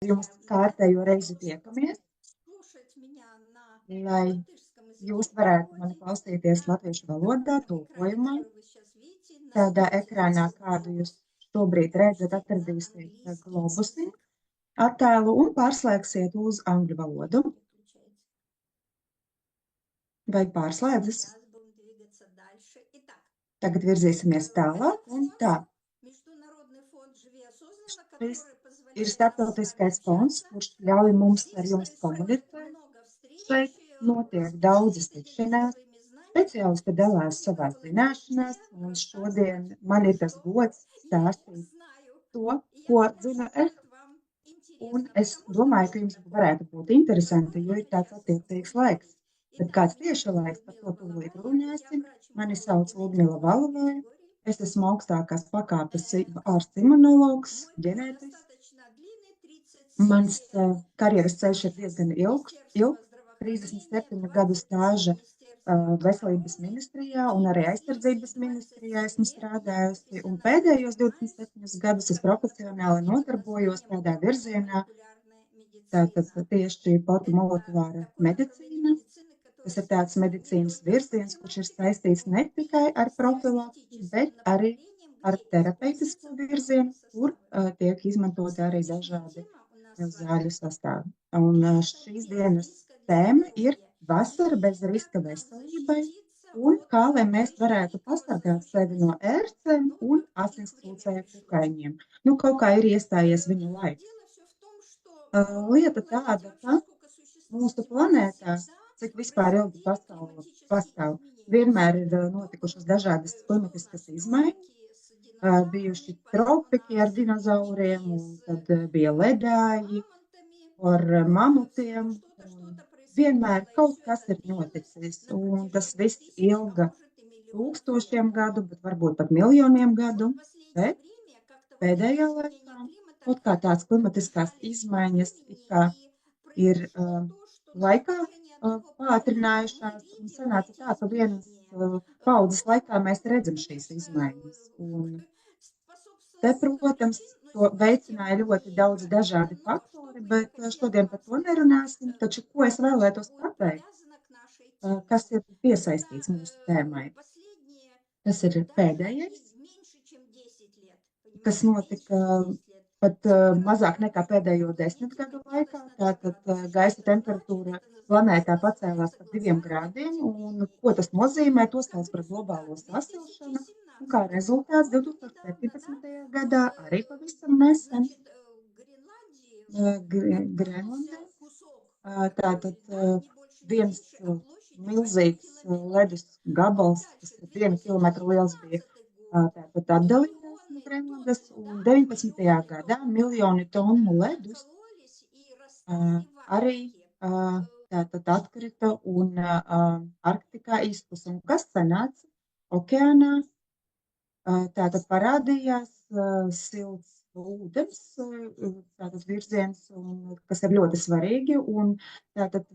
jums kārtējo reizi tiekamies, lai jūs varētu mani klausīties latviešu valodā, tulkojumā. Tādā ekrānā, kādu jūs šobrīd redzat, atradīsiet globusi attēlu un pārslēgsiet uz angļu valodu. Vai pārslēdzas? Tagad virzīsimies tālāk un tā. Šis ir starptautiskais fonds, kurš ļauj mums ar jums komunicēt. Šeit notiek daudzas tikšanās, speciālisti dalās savās zināšanās, un šodien man ir tas gods stāstīt to, ko zinu es. Un es domāju, ka jums varētu būt interesanti, jo ir tāds attiecīgs laiks. Bet kāds tieši laiks, par to tūlīt runāsim. Mani sauc Ludmila Valovaja. Es esmu augstākās pakāpes ārsts imunologs, ģenētists. Mans karjeras ceļš ir diezgan ilgs, 37 gadu stāža veselības ministrijā un arī aizsardzības ministrijā esmu strādājusi. Un pēdējos 27 gadus es profesionāli nodarbojos tādā virzienā, tātad tieši patmolekulāra medicīna. Tas ir tāds medicīnas virziens, kurš ir saistīts ne tikai ar profilaksi, bet arī ar terapeitisku virzienu, kur tiek izmantoti arī dažādi zāļu sastāvi. Un šīs dienas tēma ir vasara bez riska veselībai un kā lai mēs varētu pasargāt sevi no ērcēm un asinskrūcēju kukaiņiem. Nu, kaut kā ir iestājies viņu laiks. Lieta tāda, ka mūsu planētā, cik vispār ilgi pastāv, vienmēr ir notikušas dažādas klimatiskas izmaiņas, bijuši tropiki ar dinozauriem, un tad bija ledāji ar mamutiem, un vienmēr kaut kas ir noticis, un tas viss ilga tūkstošiem gadu, bet varbūt pat miljoniem gadu, bet pēdējā laikā kaut kā tās klimatiskās izmaiņas ir laikā pātrinājušās, un sanāca tā, ka vienas paudzes laikā mēs redzam šīs izmaiņas. Un te, protams, to veicināja ļoti daudz dažādi faktori, bet šodien par to nerunāsim. Taču, ko es vēlētos pateikt, kas ir piesaistīts mūsu tēmai? Tas ir pēdējais, kas notika pat mazāk nekā pēdējo 10 gadu laikā. Tātad gaisa temperatūra planētā pacēlās par 2 grādiem, un ko tas nozīmē? To sauc par globālo sasilšanu, un kā rezultāts 2017. gadā arī pavisam nesen Grenlandē. Tātad viens milzīgs ledus gabals, kas ir 1 kilometru liels, bija tātad atdalījies no Grenlandes, un 19. gadā miljoni tonu ledus arī tātad atkrita un Arktikā izpusa. Un kas sanāca? Okeānā tātad parādījās silts ūdens, tātad virziens, kas ir ļoti svarīgi, un tātad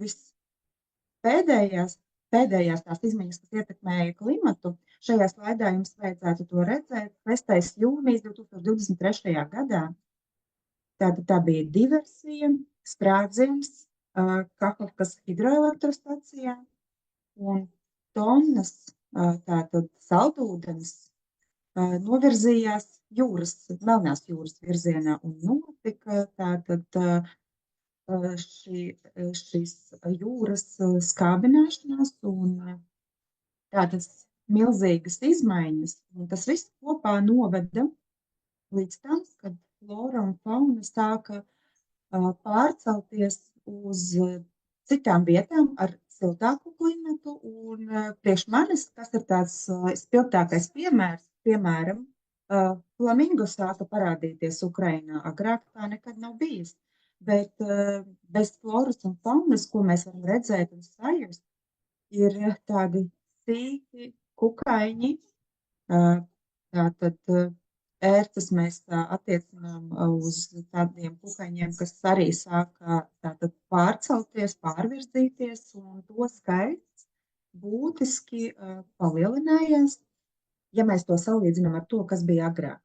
pēdējās tās izmaiņas, kas ietekmēja klimatu, šajā slaidā jums vajadzētu to redzēt, 6. jūnijas 2023. gadā. Tātad tā bija diversija, sprādziens Kahovkas hidroelektrostacijā, un tonnas tātad saldūdens novirzījās Melnās jūras virzienā, un notika tātad šīs jūras skābināšanās un tādas milzīgas izmaiņas, un tas viss kopā noveda līdz tam, kad flora un fauna sāka pārcelties uz citām vietām ar siltāku klimatu, un priekš manis, kas ir tāds spilgtākais piemērs, piemēram, flamingo sāka parādīties Ukrainā. Agrāk tā nekad nav bijis, bet bez floras un faunas, ko mēs varam redzēt un sajust, ir tādi sīki kukaiņi, tātad ērces mēs attiecinām uz tādiem kukaiņiem, kas arī sāka tātad pārcelties, pārvirzīties, un to skaits būtiski palielinājās, ja mēs to salīdzinām ar to, kas bija agrāk.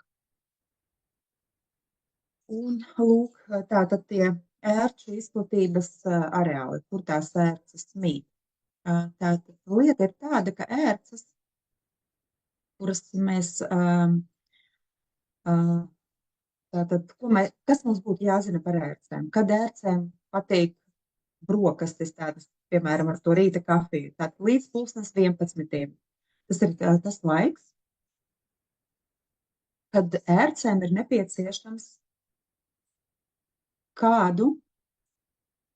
Un lūk, tātad tie ērču izplatības areāli, kur tās ērces mīt. Tātad lieta ir tāda, ka ērces, kuras mēs, tātad, kas mums būtu jāzina par ērcēm? Kad ērcēm patīk brokastis tādas, piemēram, ar to rīta kafiju, tātad līdz 11. Tas ir tas laiks, kad ērcēm ir nepieciešams kādu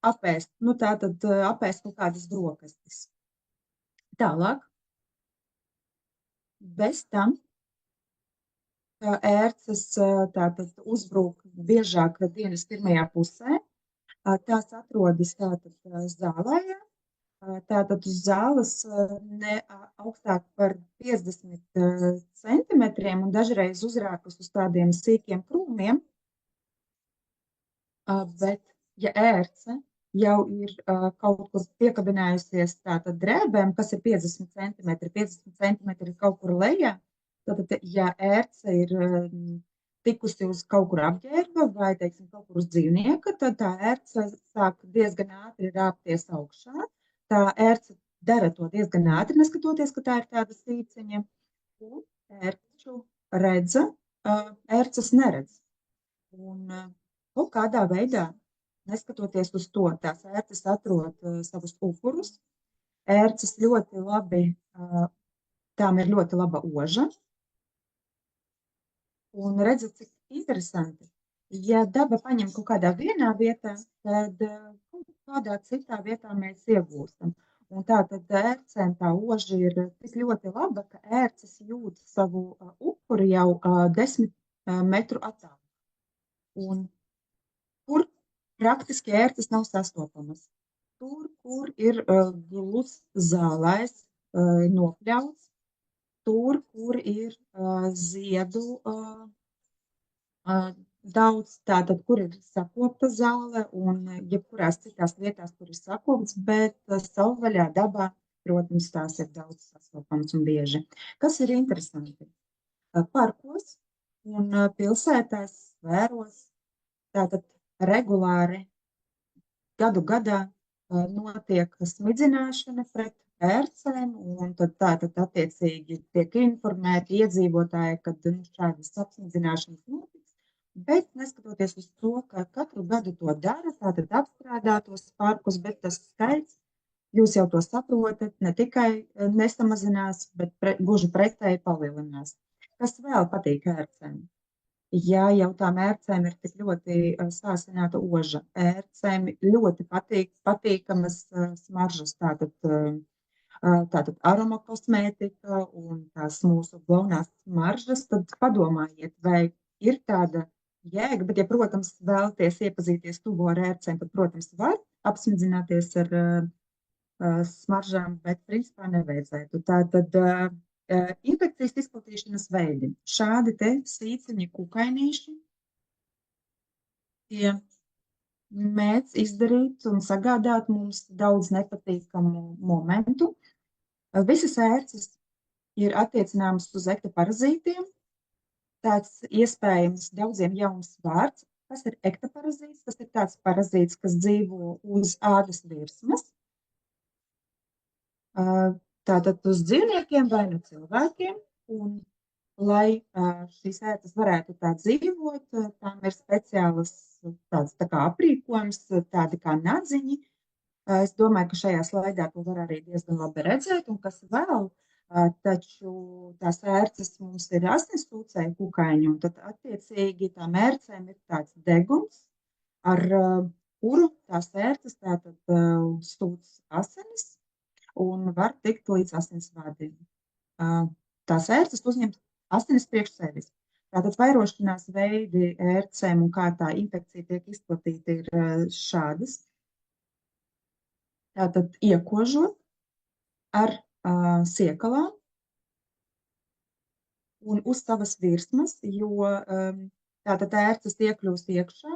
apēst, tātad apēst kaut kādas brokastis. Tālāk, bez tam, ērces tātad uzbrūk biežāk dienas pirmajā pusē, tās atrodas tātad zālējā, tātad uz zāles ne augstāk par 50 centimetriem un dažreiz uzrākas uz tādiem sīkiem krūmiem, bet ja ērce jau ir kaut kur piekabinājusies tātad drēbēm, kas ir 50 centimetri kaut kur lejā, tātad, ja ērce ir tikusi uz kaut kur apģērba vai, teiksim, kaut kur uz dzīvnieka, tad tā ērce sāk diezgan ātri rāpties augšā. Tā ērce dara to diezgan ātri, neskatoties, ka tā ir tāda sīciņa. Un ērču redza, ērces neredz. Un kaut kādā veidā, neskatoties uz to, tās ērces atrod savus upurus. Ērces ļoti labi, tām ir ļoti laba oža. Un redzat, cik interesanti. Ja daba paņem kaut kādā vienā vietā, tad kaut kādā citā vietā mēs iegūstam. Un tā tad ērcēm tā oža ir tik ļoti laba, ka ērces jūt savu upuri jau 10 metru attālumā. Un kur praktiski ērces nav sastopamas? Tur, kur ir glus zālais nopļauts, tur, kur ir ziedu daudz, tātad, kur ir sakopta zāle un jebkurās citās vietās, kur ir sakopts, bet savvaļā dabā, protams, tās ir daudz sastopams un bieži. Kas ir interesanti? Parkos un pilsētās, svēros, tātad regulāri gadu gadā notiek smidzināšana pret ērcēm, un tad tātad attiecīgi tiek informēti iedzīvotāji, kad šādas apsmidzināšanas notiks, bet neskatoties uz to, ka katru gadu to dara, tātad apstrādātos parkus, bet tas skaits, jūs jau to saprotat, ne tikai nesamazinās, bet gluži pretēji palielinās. Kas vēl patīk ērcēm? Ja jau tām ērcēm ir tik ļoti sāsināta oža, ērcēm ļoti patīkamas smaržas, tātad aromakosmētika un tās mūsu galvenās smaržas, tad padomājiet, vai ir tāda jēga, bet, ja, protams, vēlaties iepazīties tuvu ar ērcēm, tad, protams, var apsmidzināties ar smaržām, bet principā nevajadzētu. Tātad infekcijas izplatīšanas veidi. Šādi te sīciņi kukainīši, tie mēdz izdarīt un sagādāt mums daudz nepatīkamu momentu. Visas ērces ir attiecināmas uz ektoparazītiem. Tāds iespējams daudziem jauns vārds. Kas ir ektoparazīts? Tas ir tāds parazīts, kas dzīvo uz ādas virsmas. Tātad uz dzīvniekiem vai no cilvēkiem, un lai šīs ērces varētu tā dzīvot, tām ir speciālas tāds tā kā aprīkojums, tādi kā nadziņi. Es domāju, ka šajā slaidā to var arī diezgan labi redzēt, un kas vēl, taču tās ērces mums ir asinsūcēju kukaiņi, un tad attiecīgi tām ērcēm ir tāds deguns, ar kuru tās ērces tātad sūc asinis, un var tikt līdz asinsvadiem. Tās ērces uzņemt asinis priekš sevis. Tātad vairošanās veidi ērcēm un kā tā infekcija tiek izplatīta ir šādas. Tātad iekožot ar siekalām un uz savas virsmas, jo tātad ērces iekļūst iekšā,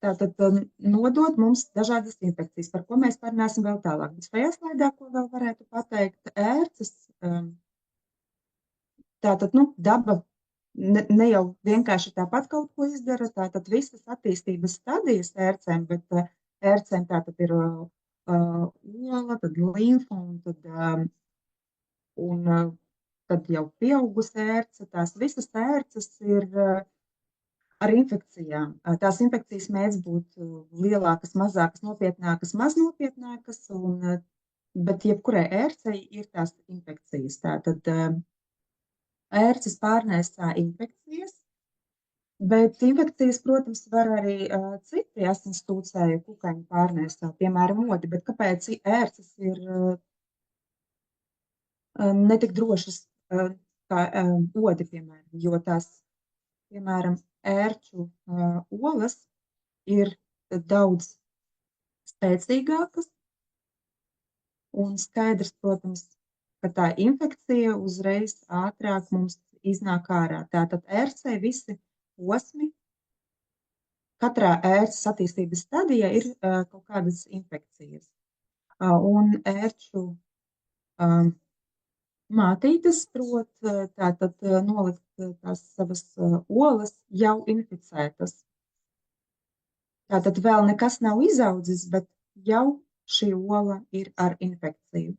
tātad nodod mums dažādas infekcijas, par ko mēs parunāsim vēl tālāk. Bet šajā slaidā, ko vēl varētu pateikt, ērces, tātad, daba ne jau vienkārši tāpat kaut ko izdara, tātad visas attīstības stadijas ērcēm, bet ērcēm tātad ir ola, tad limfa un tad jau pieaugusi ērce. Tās visas ērces ir ar infekcijām. Tās infekcijas mēdz būt lielākas, mazākas, nopietnākas, maz nopietnākas, bet jebkurai ērcei ir tās infekcijas. Tātad ērces pārnēsā infekcijas, bet infekcijas, protams, var arī citi asins tūcēju kukaiņu pārnēsā, piemēram, odi. Bet kāpēc ērces ir netik drošas kā odi, piemēram? Jo tās, piemēram, ērču olas ir daudz spēcīgākas un skaidrs, protams, ka tā infekcija uzreiz ātrāk mums iznāk ārā. Tātad ērcei visi posmi, katrā ērces attīstības stadijā ir kaut kādas infekcijas. Un ērču mātītes prot tātad nolikt tās savas olas jau inficētas. Tātad vēl nekas nav izaudzis, bet jau šī ola ir ar infekciju.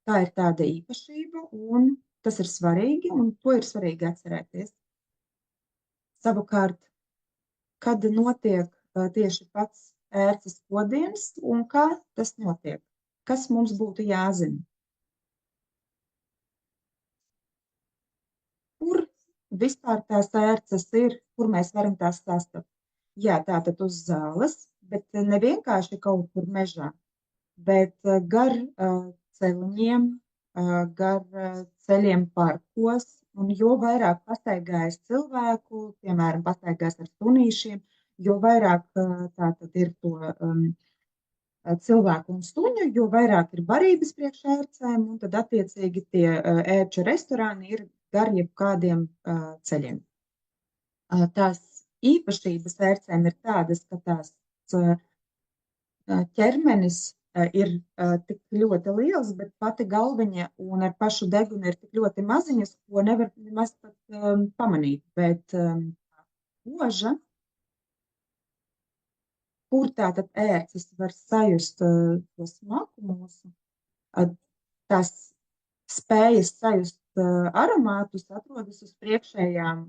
Tā ir tāda īpašība, un tas ir svarīgi, un to ir svarīgi atcerēties. Savukārt, kad notiek tieši pats ērces kodiens un kā tas notiek, kas mums būtu jāzina? Kur vispār tās ērces ir, kur mēs varam tās sastapt? Jā, tātad uz zāles, bet ne vienkārši kaut kur mežā, bet gar celiņiem, gar ceļiem parkos, un jo vairāk pastaigājas cilvēku, piemēram, pastaigājas ar sunīšiem, jo vairāk tātad ir to cilvēku un suņu, jo vairāk ir barības priekš ērcēm, un tad attiecīgi tie ērču restorāni ir gar jebkādiem ceļiem. Tās īpašības ērcēm ir tādas, ka tās ķermenis ir tik ļoti liels, bet pati galviņa un ar pašu degunu ir tik ļoti maziņas, ko nevar nemaz pat pamanīt. Bet oža, kur tātad ērces var sajust to smaku mūsu, tās spējas sajust aromātus atrodas uz priekšējām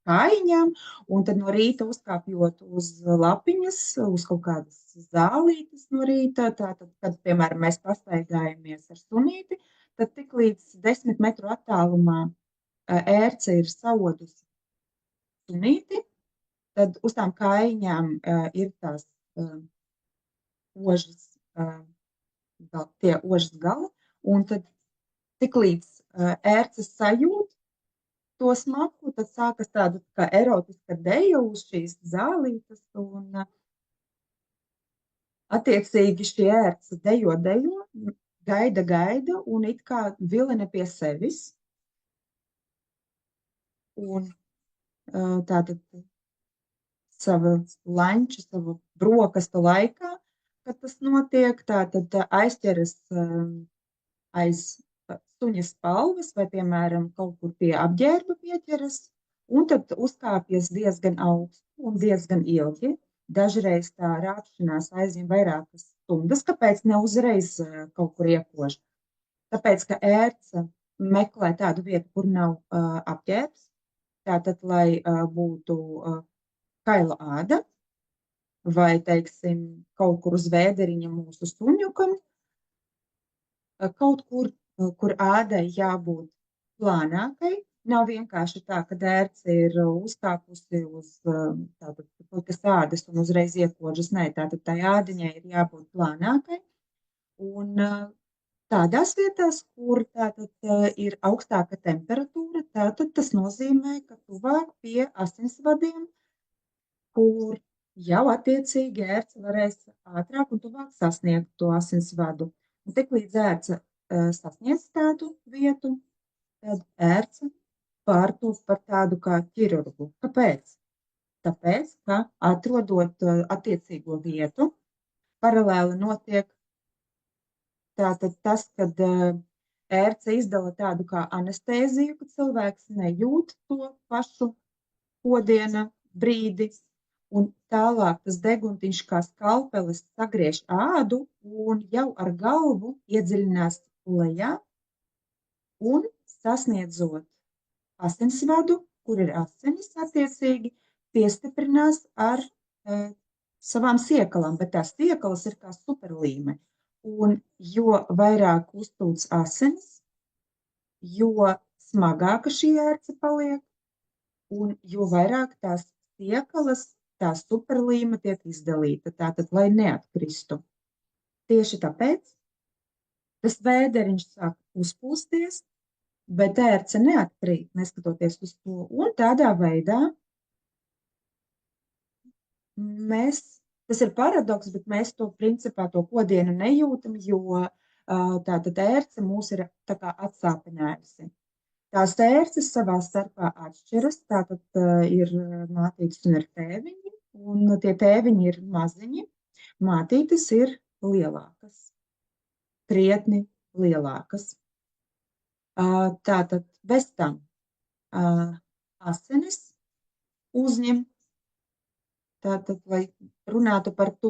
kājiņām, un tad no rīta uzkāpjot uz lapiņas, uz kaut kādas zālītes no rīta, tātad, kad, piemēram, mēs pastaigājamies ar sunīti, tad tik līdz 10 metru attālumā ērce ir saodusi sunīti, tad uz tām kājiņām ir tās ožas, tie ožas gali, un tad tik līdz ērces sajūt to smaku, tad sākas tāda kā erotiska deja uz šīs zālītes, un attiecīgi šī ērce dejo, gaida, un it kā vilina pie sevis. Un tātad savu lanču, savu brokastu laikā, kad tas notiek, tātad aizķeras aiz suņa spalvas vai, piemēram, kaut kur pie apģērba pieķeras, un tad uzkāpjas diezgan augstu un diezgan ilgi. Dažreiz tā rāpšanās aizņem vairākas stundas, kāpēc ne uzreiz kaut kur iekož. Tāpēc, ka ērce meklē tādu vietu, kur nav apģērbs, tātad, lai būtu kaila āda, vai, teiksim, kaut kur uz vēderiņa mūsu suņukam, kaut kur ādai jābūt plānākai. Nav vienkārši tā, ka ērce ir uzkāpusi uz puikas ādas un uzreiz iekožas. Nē, tātad tai ādiņai ir jābūt plānākai. Un tādās vietās, kur tātad ir augstāka temperatūra, tātad tas nozīmē, ka tuvāk pie asinsvadiem, kur jau attiecīgi ērce varēs ātrāk un tuvāk sasniegt to asinsvadu. Un tik līdz ērce sasniedz tādu vietu, tad ērce pārtop par tādu kā ķirurgu. Kāpēc? Tāpēc, ka atrodot attiecīgo vietu, paralēli notiek tātad tas, kad ērce izdala tādu kā anestēziju, ka cilvēks nejūt to pašu kodiena brīdi, un tālāk tas deguntiņš kā skalpelis sagriež ādu un jau ar galvu iedziļinās lejā un sasniedzot asinsvadu, kur ir asinis attiecīgi, piestiprinās ar savām siekalām, bet tās siekalas ir kā superlīme. Un jo vairāk uztūts asinis, jo smagāka šī ērce paliek, un jo vairāk tās siekalas, tā superlīme tiek izdalīta, tātad, lai neatkristu. Tieši tāpēc tas vēderiņš sāk uzpūsties, bet ērce neatkrīt, neskatoties uz to. Un tādā veidā tas ir paradoks, bet mēs to principā to kodienu nejūtam, jo tātad ērce mūs ir tā kā atsāpinājusi. Tās ērces savā starpā atšķiras, tātad ir mātītes un ir tēviņi, un tie tēviņi ir maziņi, mātītes ir lielākas, krietni lielākas. Tātad bez tam asinis uzņem, tātad, lai runātu par to,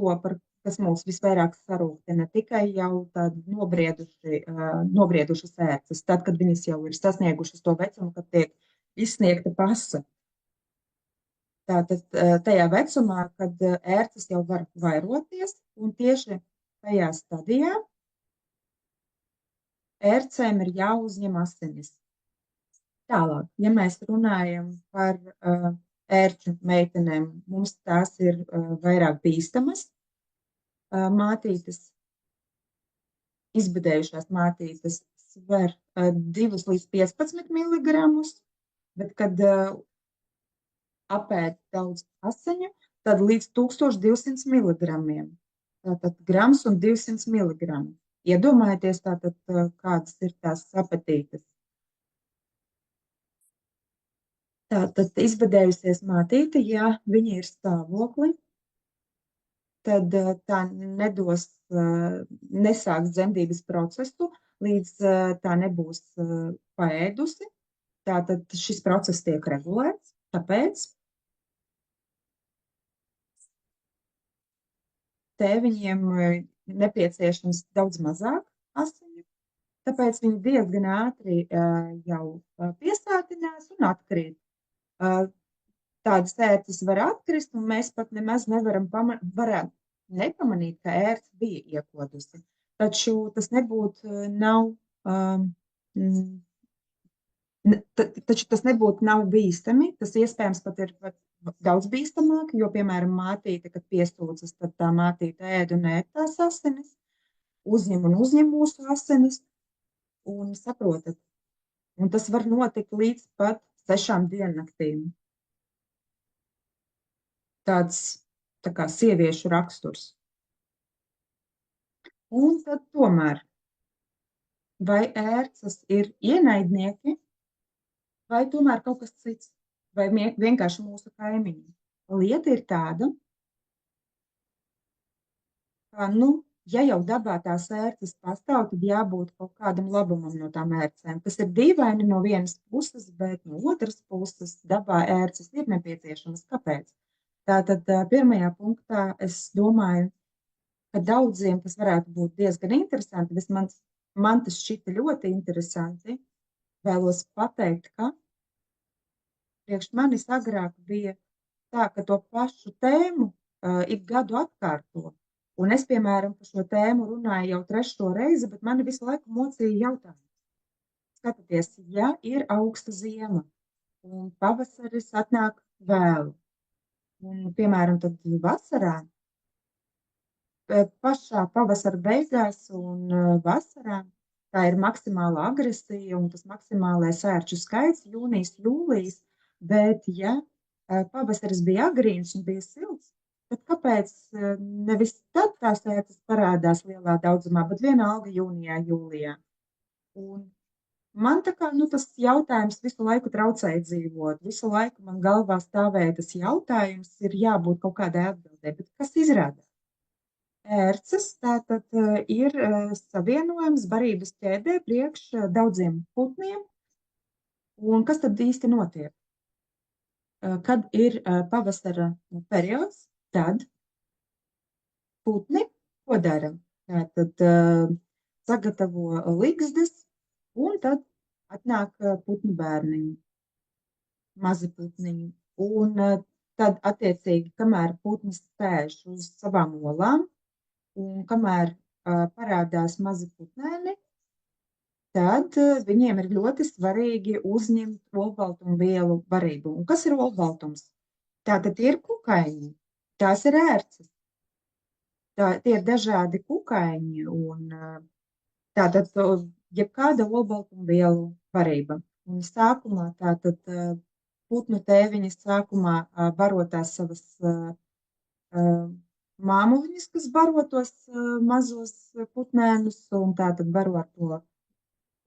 kas mūs visvairāk sarūktina, ne tikai jau tādi nobriedušas ērces, tad, kad viņas jau ir sasniegušas to vecumu, kad tiek izsniegta pasa. Tātad tajā vecumā, kad ērces jau var vairoties, un tieši tajā stadijā ērcēm ir jāuzņem asinis. Tālāk, ja mēs runājam par ērču meitenēm, mums tās ir vairāk bīstamas. Mātītes, izbedējušās mātītes sver 2 līdz 15 miligramus, bet kad apēd daudz asiņu, tad līdz 1200 miligramiem. Tātad grams un 200 miligrami. Iedomājieties tātad, kādas ir tās apetītes. Tātad izbedējusies mātīte, ja viņa ir stāvokli, tad tā nesāks dzemdības procesu, līdz tā nebūs paēdusi. Tātad šis process tiek regulēts, tāpēc tēviņiem nepieciešams daudz mazāk asiņu, tāpēc viņi diezgan ātri jau piesātinās un atkrīt. Tādas ērces var atkrist, un mēs pat nemaz nevaram nepamanīt, ka ērce bija iekodusi. Taču tas nav bīstami, tas iespējams pat ir daudz bīstamāk, jo, piemēram, mātīte, kad piesūcas, tad tā mātīte ēd un ēd tās asinis, uzņem mūsu asinis, un saprotat, un tas var notikt līdz pat 6 diennaktīm. Tāds tā kā sieviešu raksturs. Un tad tomēr, vai ērces ir ienaidnieki, vai tomēr kaut kas cits, vai vienkārši mūsu kaimiņi. Lieta ir tāda, ka, ja jau dabā tās ērces pastāv, tad jābūt kaut kādam labumam no tām ērcēm. Tas ir dīvaini no vienas puses, bet no otras puses dabā ērces ir nepieciešamas. Kāpēc? Tātad pirmajā punktā es domāju, ka daudziem tas varētu būt diezgan interesanti, bet man tas šķita ļoti interesanti. Vēlos pateikt, ka priekš manis agrāk bija tā, ka to pašu tēmu ik gadu atkārto. Un es, piemēram, par šo tēmu runāju jau 3. reizi, bet mani visu laiku mocīja jautājums. Skatieties, ja ir augsta ziema un pavasaris atnāk vēlu, un, piemēram, tad vasarā, pašā pavasara beigās un vasarā, tā ir maksimāla agresija un tas maksimālais ērču skaits jūnijas, jūlijas, bet ja pavasaris bija agrīns un bija silts, tad kāpēc nevis tad tās ērces parādās lielā daudzumā, bet vienalga jūnijā, jūlijā? Un man tā kā, tas jautājums visu laiku traucēja dzīvot, visu laiku man galvā stāvēja tas jautājums, ir jābūt kaut kādai atbildē, bet kas izrādās? ērces tātad ir savienojums barības ķēdē priekš daudziem putniem. Un kas tad īsti notiek? Kad ir pavasara periods, tad putni ko dara? Tātad sagatavo ligzdas, un tad atnāk putnu bērniņi, mazi putniņi. Un tad, attiecīgi, kamēr putnis sēž uz savām olām, un kamēr parādās mazi putnēni, tad viņiem ir ļoti svarīgi uzņemt olbaltumvielu barību. Un kas ir olbaltums? Tātad tie ir kukaiņi, tās ir ērces. Tie ir dažādi kukaiņi, un tātad jebkāda olbaltumvielu barība. Un sākumā tātad putnu tēviņas sākumā baro tās savas māmuļņas, kas baro tos mazos putnēnus, un tātad baro ar to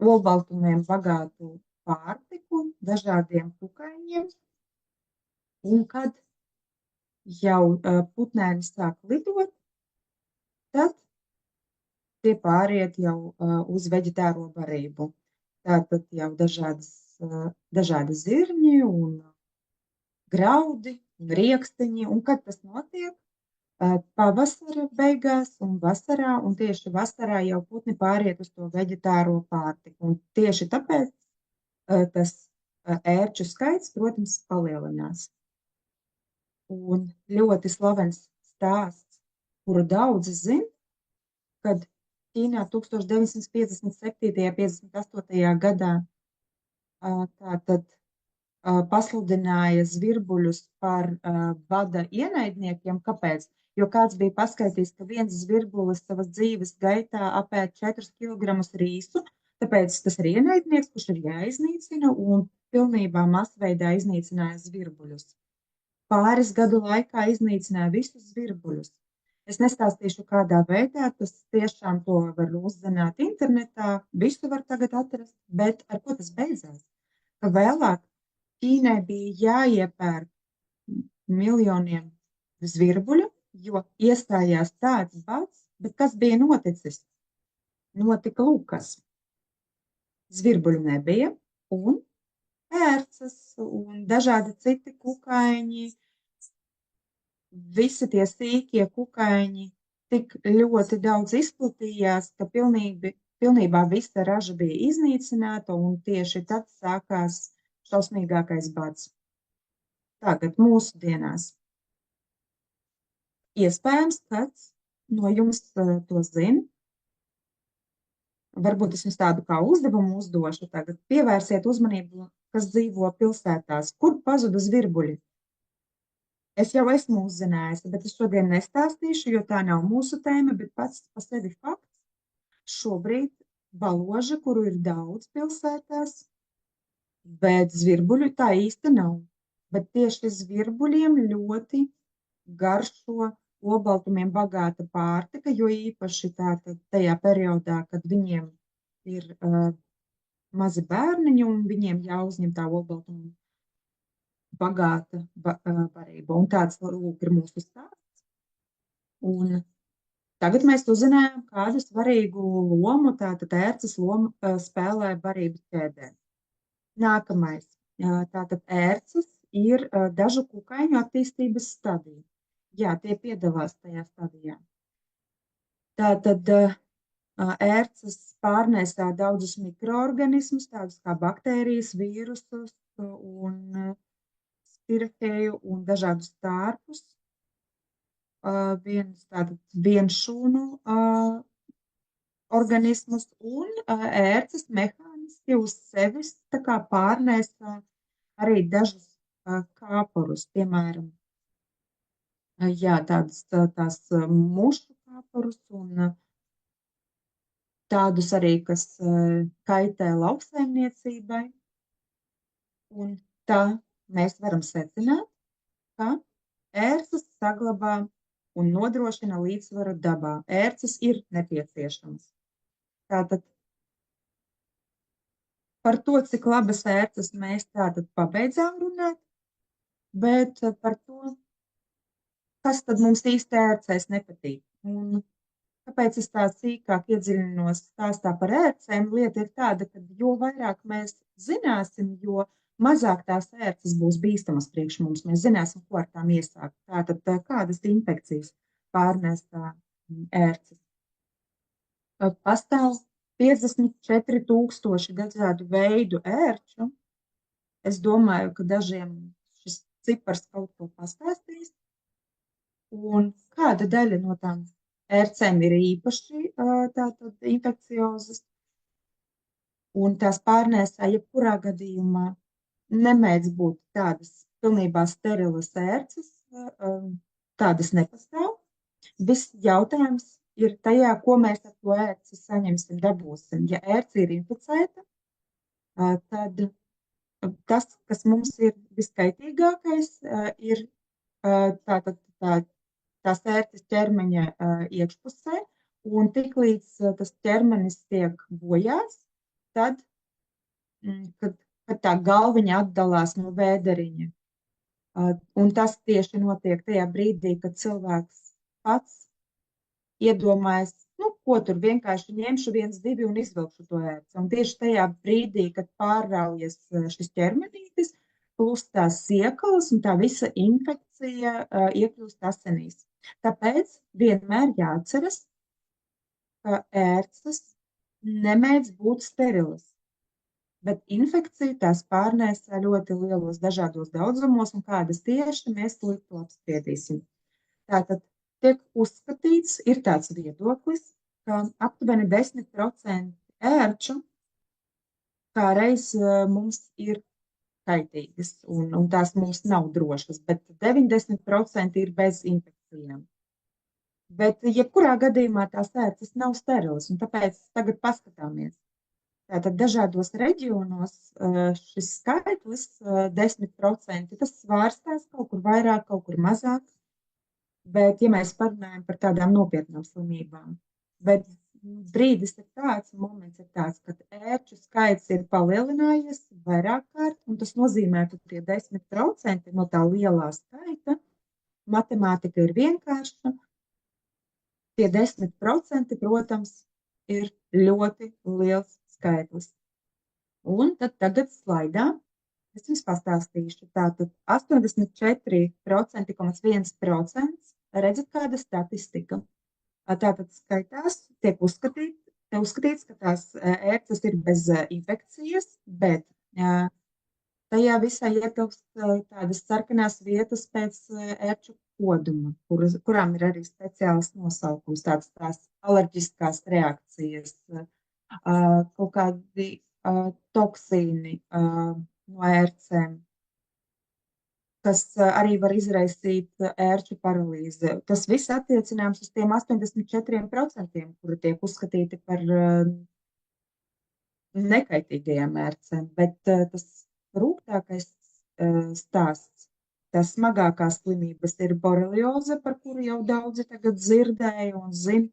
olbaltumiem bagātu pārtiku, dažādiem kukaiņiem. Un kad jau putnēni sāk lidot, tad tie pāriet jau uz veģetāro barību. Tātad jau dažādi zirņi un graudi un rieksteņi. Un kad tas notiek? Pavasara beigās un vasarā, un tieši vasarā jau putni pāriet uz to veģetāro pārtiku. Un tieši tāpēc tas ērču skaits, protams, palielinās. Un ļoti slavens stāsts, kuru daudzi zina, kad Ķīnā 1957. 58. gadā tātad pasludināja zvirbuļus par bada ienaidniekiem. Kāpēc? Jo kāds bija paskaidījis, ka viens zvirbulis savas dzīves gaitā apēd 4 kilogramus rīsu, tāpēc tas ir ienaidnieks, kurš ir jāiznīcina, un pilnībā masveidā iznīcināja zvirbuļus. Pāris gadu laikā iznīcināja visus zvirbuļus. Es nestāstīšu, kādā veidā, tas tiešām to var uzzināt internetā, visu var tagad atrast, bet ar ko tas beidzās? Ka vēlāk Ķīnai bija jāiepērk miljoniem zvirbuļu, jo iestājās tāds bads, bet kas bija noticis? Notika lūkas. Zvirbuļu nebija, un ērces, un dažādi citi kukaiņi, visi tie sīkie kukaiņi tik ļoti daudz izplatījās, ka pilnībā visa raža bija iznīcināta, un tieši tad sākās šausmīgākais bads. Tagad mūsu dienās. Iespējams, kāds no jums to zina. Varbūt es jums tādu kā uzdevumu uzdošu. Tagad pievērsiet uzmanību, kas dzīvo pilsētās. Kur pazuda zvirbuļi? Es jau esmu uzzinājusi, bet es šodien nestāstīšu, jo tā nav mūsu tēma, bet pats pa sevi fakts. Šobrīd baloža, kuru ir daudz pilsētās, bet zvirbuļu tā īsti nav. Bet tieši zvirbuļiem ļoti garšo olbaltumiem bagāta pārtika, jo īpaši tajā periodā, kad viņiem ir mazi bērniņi un viņiem jāuzņem tā olbaltumu bagāta barība. Un tāds, lūk, ir mūsu stāsts. Un tagad mēs uzzinājām, kādu svarīgu lomu tātad ērces lomu spēlē barības ķēdē. Nākamais. Tātad ērces ir dažu kukaiņu attīstības stadija. Jā, tie piedalās tajā stadijā. Tātad ērces pārnēsā daudzus mikroorganismus, tādus kā baktērijas, vīrusus un spirahēju un dažādus stārpus. Vienšūnu organismus un ērces mehāniski uz sevis tā kā pārnēsā arī dažus kāpurus, piemēram, tās mušu kāpurus un tādus arī, kas kaitē lauksaimniecībai. Un tā mēs varam secināt, ka ērces saglabā un nodrošina līdzsvaru dabā. Ērces ir nepieciešamas. Tātad par to, cik labas ērces mēs tātad pabeidzām runāt, bet par to, kas tad mums īsti ērcēs nepatīk. Un Kāpēc es tā sīkāk iedziļinos stāstā par ērcēm? Lieta ir tāda, ka jo vairāk mēs zināsim, jo mazāk tās ērces būs bīstamas priekš mums. Mēs zināsim, ko ar tām iesākt. Tātad kādas infekcijas pārnēstā ērces. Pastāv 54,000 dažādu veidu ērču. Es domāju, ka dažiem šis cipars kaut ko pastāstīs. Un kāda daļa no tām ērcēm ir īpaši tātad infekciozas, un tās pārnēsā jebkurā gadījumā nemēdz būt tādas pilnībā sterilas ērces, tādas nepastāv. Viss jautājums ir tajā, ko mēs ar to ērci saņemsim, dabūsim. Ja ērce ir inficēta, tad tas, kas mums ir viskaitīgākais, ir tātad tās ērces ķermeņa iekšpusē, un tiklīdz tas ķermenis tiek bojāts, tad, kad tā galviņa atdalās no vēderiņa. Un tas tieši notiek tajā brīdī, kad cilvēks pats iedomājas, ko tur vienkārši ņemšu 1, 2 un izvilkšu to ērci. Un tieši tajā brīdī, kad pārraujas šis ķermenītis, plus tās siekalas un tā visa infekcija iekļūst asinīs. Tāpēc vienmēr jāatceras, ka ērces nemēdz būt sterilas, bet infekcija tās pārnēsā ļoti lielos dažādos daudzumos, un kādas tieši mēs to apspriedīsim. Tātad tiek uzskatīts, ir tāds viedoklis, ka aptuveni 10% ērču kā reiz mums ir kaitīgas, un tās mums nav drošas, bet 90% ir bez infekcijām. Bet jebkurā gadījumā tās ērces nav sterilas, un tāpēc tagad paskatāmies. Tātad dažādos reģionos šis skaitlis 10%, tas svārstās kaut kur vairāk, kaut kur mazāk. Bet, ja mēs parunājam par tādām nopietnām slimībām, bet brīdis ir tāds, moments ir tāds, kad ērču skaits ir palielinājies vairāk kārt, un tas nozīmē, ka tie 10% no tā lielā skaita, matemātika ir vienkārša, tie 10%, protams, ir ļoti liels skaitlis. Un tad tagad slaidā es jums pastāstīšu. Tātad 84,1%. Redzat, kāda statistika. Tātad skaitās, tiek uzskatīts, ka tās ērces ir bez infekcijas, bet tajā visā ietilpst tādas sarkanās vietas pēc ērču koduma, kurām ir arī speciāls nosaukums, tās alerģiskās reakcijas, kaut kādi toksīni no ērcēm, kas arī var izraisīt ērču paralīzi. Tas viss attiecināms uz tiem 84%, kuri tiek uzskatīti par nekaitīgajām ērcēm, bet tas rūgtākais stāsts, tās smagākās slimības ir borelioze, par kuru jau daudzi tagad dzirdēja un zina.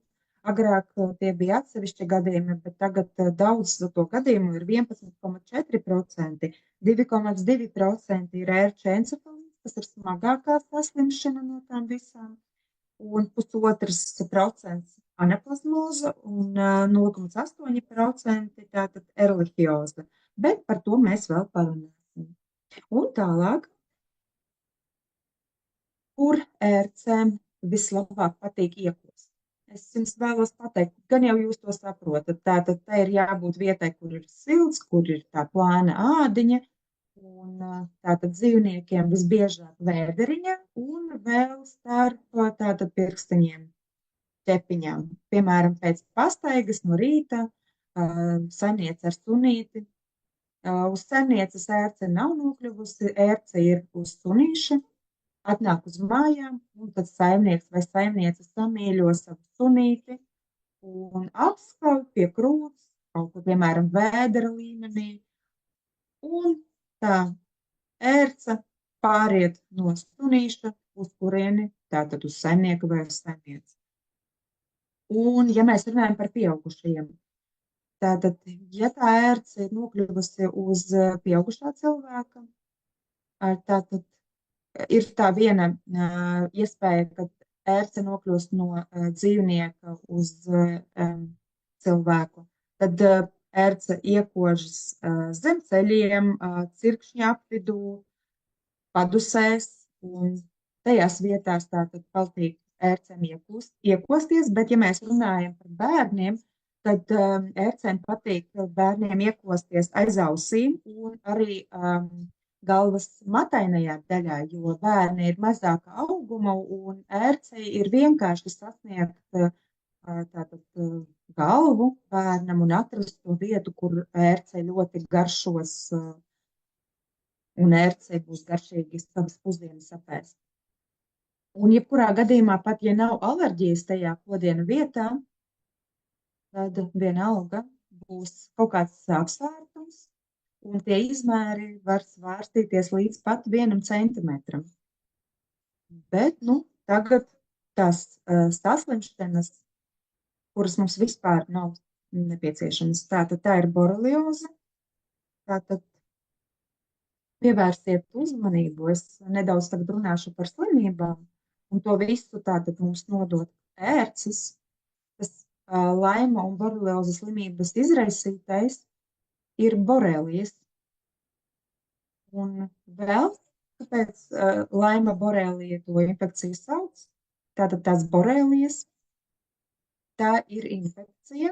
Agrāk tie bija atsevišķi gadījumi, bet tagad daudz to gadījumu ir 11,4%, 2,2% ir ērču encefalīts, tas ir smagākā saslimšana no tām visām, un 0,5% anaplazmoza un 0,8% tātad erlichioze. Bet par to mēs vēl parunāsim. Un tālāk, kur ērcēm vislabāk patīk iekost. Es jums vēlos pateikt, gan jau jūs to saprotat. Tātad tā ir jābūt vietai, kur ir silts, kur ir tā plāna ādiņa, un tātad dzīvniekiem visbiežāk vēderiņa un vēl starp tātad pirksteņiem, ķepiņām. Piemēram, pēc pastaigas no rīta saimniece ar sunīti. Uz saimnieces ērce nav nokļuvusi, ērce ir uz sunīša. Atnāk uz mājām, un tad saimnieks vai saimniece samīļo savu sunīti un apskauj pie krūts, kaut kur, piemēram, vēdera līmenī, un tā ērce pāriet no sunīša uz kurieni, tātad uz saimnieku vai uz saimnieci. Un, ja mēs runājam par pieaugušajiem, tātad, ja tā ērce ir nokļuvusi uz pieaugušā cilvēka, tātad ir tā viena iespēja, ka ērce nokļūst no dzīvnieka uz cilvēku. Tad ērce iekožas zem ceļiem, cirkšņa apvidū, padusēs, un tajās vietās tātad paltīk ērcēm iekosties, bet ja mēs runājam par bērniem, tad ērcēm patīk bērniem iekosties aiz ausīm un arī galvas matainajā daļā, jo bērni ir mazāka auguma un ērcei ir vienkārši sasniegt tātad galvu bērnam un atrast to vietu, kur ērcei ļoti garšos un ērcei būs garšīgi savas pusdienas apēst. Un jebkurā gadījumā, pat ja nav alerģijas tajā kodienu vietā, tad vienalga būs kaut kāds apsvērtums, un tie izmēri var svārstīties līdz pat 1 centimetram. Bet, tagad tās saslimšanas, kuras mums vispār nav nepieciešamas, tātad tā ir borelioze, tātad pievērsiet uzmanību, es nedaudz tagad runāšu par slimībām, un to visu tātad mums nodot ērces, tas laima un boreliozes slimības izraisītais ir borelijas. Un vēl, kāpēc laima borelija to infekciju sauc, tātad tās borelijas, tā ir infekcija,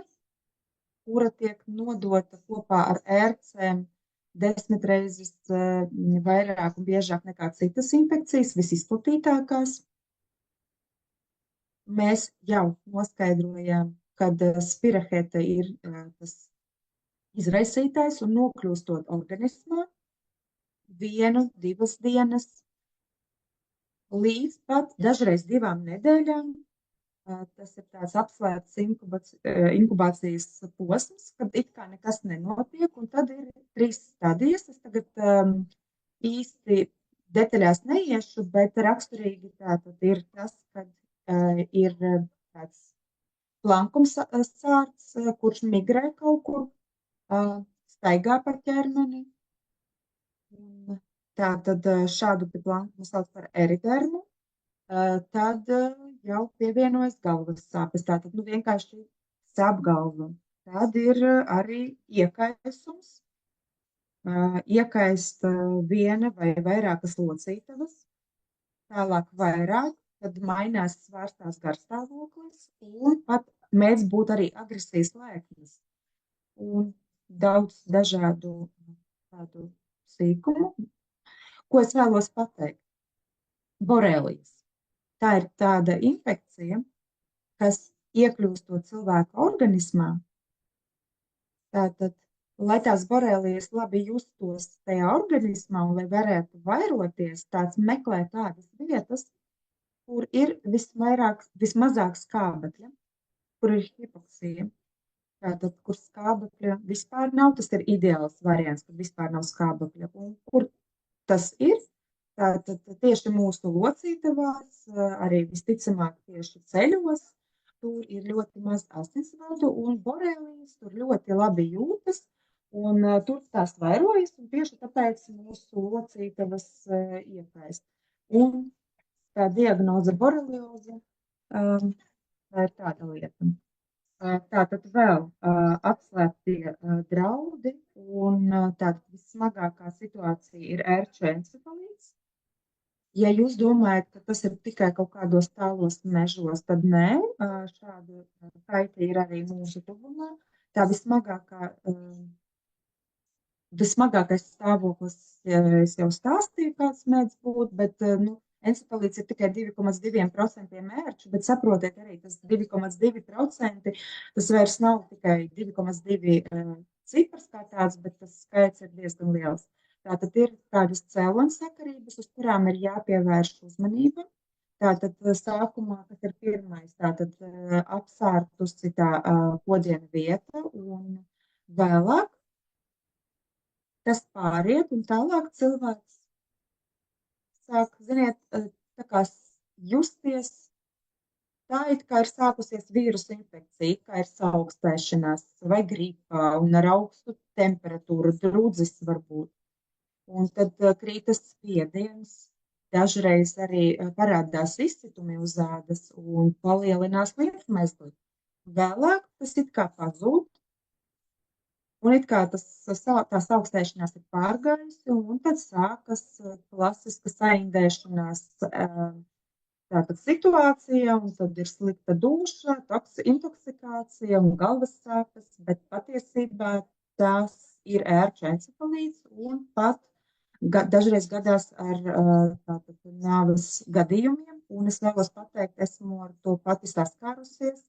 kura tiek nodota kopā ar ērcēm 10 reizes vairāk un biežāk nekā citas infekcijas, visizplatītākās. Mēs jau noskaidrojām, kad spirahēta ir tas izraisītājs un nokļūstot organismā 1-2 dienas līdz pat dažreiz 2 nedēļām. Tas ir tāds apslēpts inkubācijas posms, kad it kā nekas nenotiek, un tad ir 3 stadijas. Es tagad īsti detaļās neiešu, bet raksturīgi tātad ir tas, kad ir tāds plankums sārts, kurš migrē kaut kur, staigā pa ķermeni. Tātad šādu plankumu sauc par eridermu. Tad jau pievienojas galvas sāpes. Tātad vienkārši sāp galva. Tad ir arī iekaisums. Iekaist 1 vai vairākas locītavas. Tālāk vairāk, tad mainās svārstās garstāvoklis un pat mēdz būt arī agresijas lēkmes. Un daudz dažādu tādu sīkumu. Ko es vēlos pateikt? Borelijas. Tā ir tāda infekcija, kas iekļūstot cilvēka organismā, tātad, lai tās borelijas labi justos tajā organismā un lai varētu vairoties, tāds meklē tādas vietas, kur ir vismazāk skābekļa, kur ir hipoksija. Tātad, kur skābekļa vispār nav, tas ir ideāls variants, kad vispār nav skābekļa. Un kur tas ir? Tātad tieši mūsu locītavās, arī visticamāk tieši ceļos, tur ir ļoti maz asinsvadu un borelijas tur ļoti labi jūtas, un tur tās vairojas, un tieši tāpēc mūsu locītavas iekaist. Un tā diagnoze borelioze, tā ir tāda lieta. Tātad vēl apslēptie draudi, un tātad vissmagākā situācija ir ērču encefalīts. Ja jūs domājat, ka tas ir tikai kaut kādos tālos mežos, tad nē, šāda kaita ir arī mūsu tuvumā. Tā vismagākais stāvoklis, es jau stāstīju, kāds mēdz būt, bet encefalīts ir tikai 2,2% ērču, bet saprotiet arī, tas 2,2%, tas vairs nav tikai 2,2 cipars kā tāds, bet tas skaits ir diezgan liels. Tātad ir tādas cēloņsakarības, uz kurām ir jāpievērš uzmanība. Tātad sākumā, kas ir pirmais, tātad apsārtusi tā kodiena vieta, un vēlāk tas pāriet, un tālāk cilvēks sāk, ziniet, tā kā justies, tā it kā ir sākusies vīrusa infekcija, kā ir saaugstēšanās vai gripā, un ar augstu temperatūru, drudzis varbūt. Un tad krītas spiediens, dažreiz arī parādās izcitumi uz ādas un palielinās limfmezgli. Vēlāk tas it kā pazūd, un it kā tās augstēšanās ir pārgājusi, un tad sākas klasiska saindēšanās tātad situācija, un tad ir slikta duša, intoksikācija un galvas sāpes, bet patiesībā tās ir ērču encefalīts un pat dažreiz gadās ar tātad nāves gadījumiem, un es vēlos pateikt, esmu ar to pati saskārusies.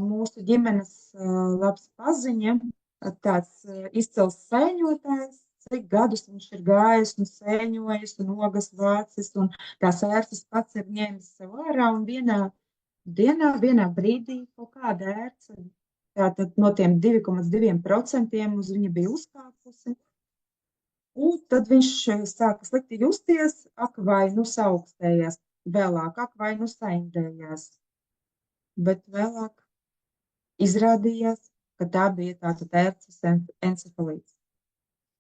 Mūsu ģimenes labs paziņa, tāds izcils sēņotājs, cik gadus viņš ir gājis un sēņojis un ogas vācis, un tās ērces pats ir ņēmis sev ārā, un vienā brīdī kaut kāda ērce, tātad no tiem 2,2% uz viņa bija uzkāpusi, un tad viņš sāka slikti justies, ak vai nu saaugstējās, vēlāk ak vai nu saindējās, bet vēlāk izrādījās, ka tā bija tātad ērces encefalīts.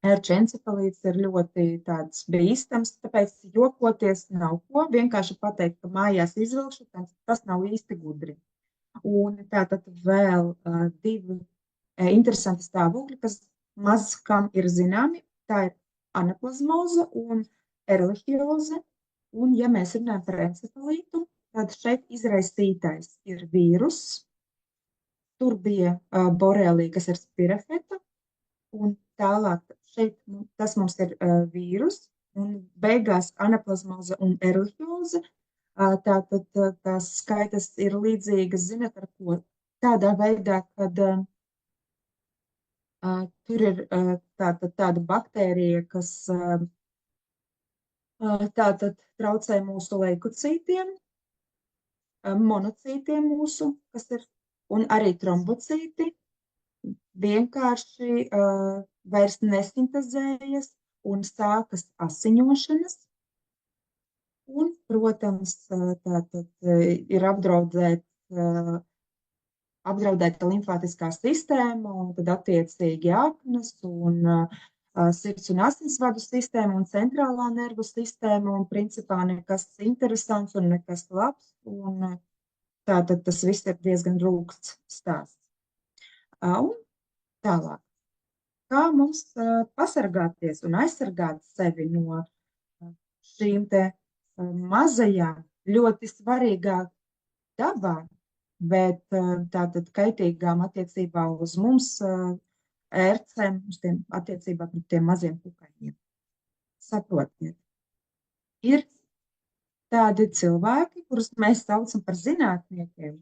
Ērču encefalīts ir ļoti tāds bīstams, tāpēc jokoties nav ko, vienkārši pateikt, ka mājās izvilkšu, tas nav īsti gudri. Un tātad vēl divi interesanti stāvokļi, kas maz kam ir zināmi, tā ir anaplazmoze un erlichioze, un ja mēs runājam par encefalītu, tad šeit izraisītais ir vīrus, tur bija borelija, kas ir spirafeta, un tālāk šeit tas mums ir vīrus, un beigās anaplazmoze un erlichioze, tātad tās skaitas ir līdzīgas, zinat, ar ko tādā veidā, kad tur ir tāda baktērija, kas tātad traucē mūsu leikocītiem, monocītiem mūsu, kas ir, un arī trombocīti, vienkārši vairs nesintezējas un sākas asiņošanas. Un, protams, tātad ir apdraudēta limfātiskā sistēma, un tad attiecīgi aknas un sirds un asinsvadu sistēma un centrālā nervu sistēma, un principā nekas interesants un nekas labs, un tātad tas viss ir diezgan rūksts stāsts. Un tālāk. Kā mums pasargāties un aizsargāt sevi no šīm te mazajām, ļoti svarīgām dabā, bet tātad kaitīgām attiecībā uz mums ērcēm, uz tiem attiecībā pret tiem maziem kukaiņiem. Saprotiet, ir tādi cilvēki, kurus mēs saucam par zinātniekiem,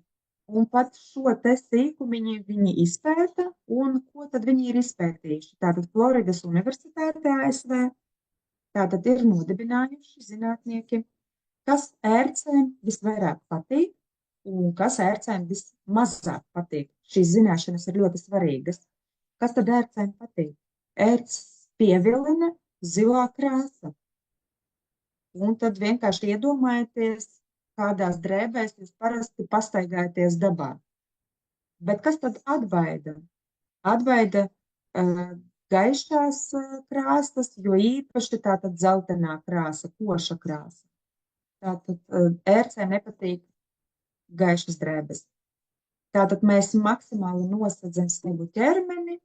un pat šo te sīkumiņi viņi izpēta, un ko tad viņi ir izpētījuši? Tātad Floridas Universitāte ASV, tātad ir nodibinājuši zinātnieki, kas ērcēm visvairāk patīk, un kas ērcēm vismazāk patīk. Šīs zināšanas ir ļoti svarīgas. Kas tad ērcēm patīk? Ērces pievilina zilā krāsa. Un tad vienkārši iedomājieties, kādās drēbēs jūs parasti pastaigājaties dabā. Bet kas tad atbaida? Atbaida gaišās krāsas, jo īpaši tātad dzeltenā krāsa, koša krāsa. Tātad ērcēm nepatīk gaišas drēbes. Tātad mēs maksimāli nosedzam savu ķermeni,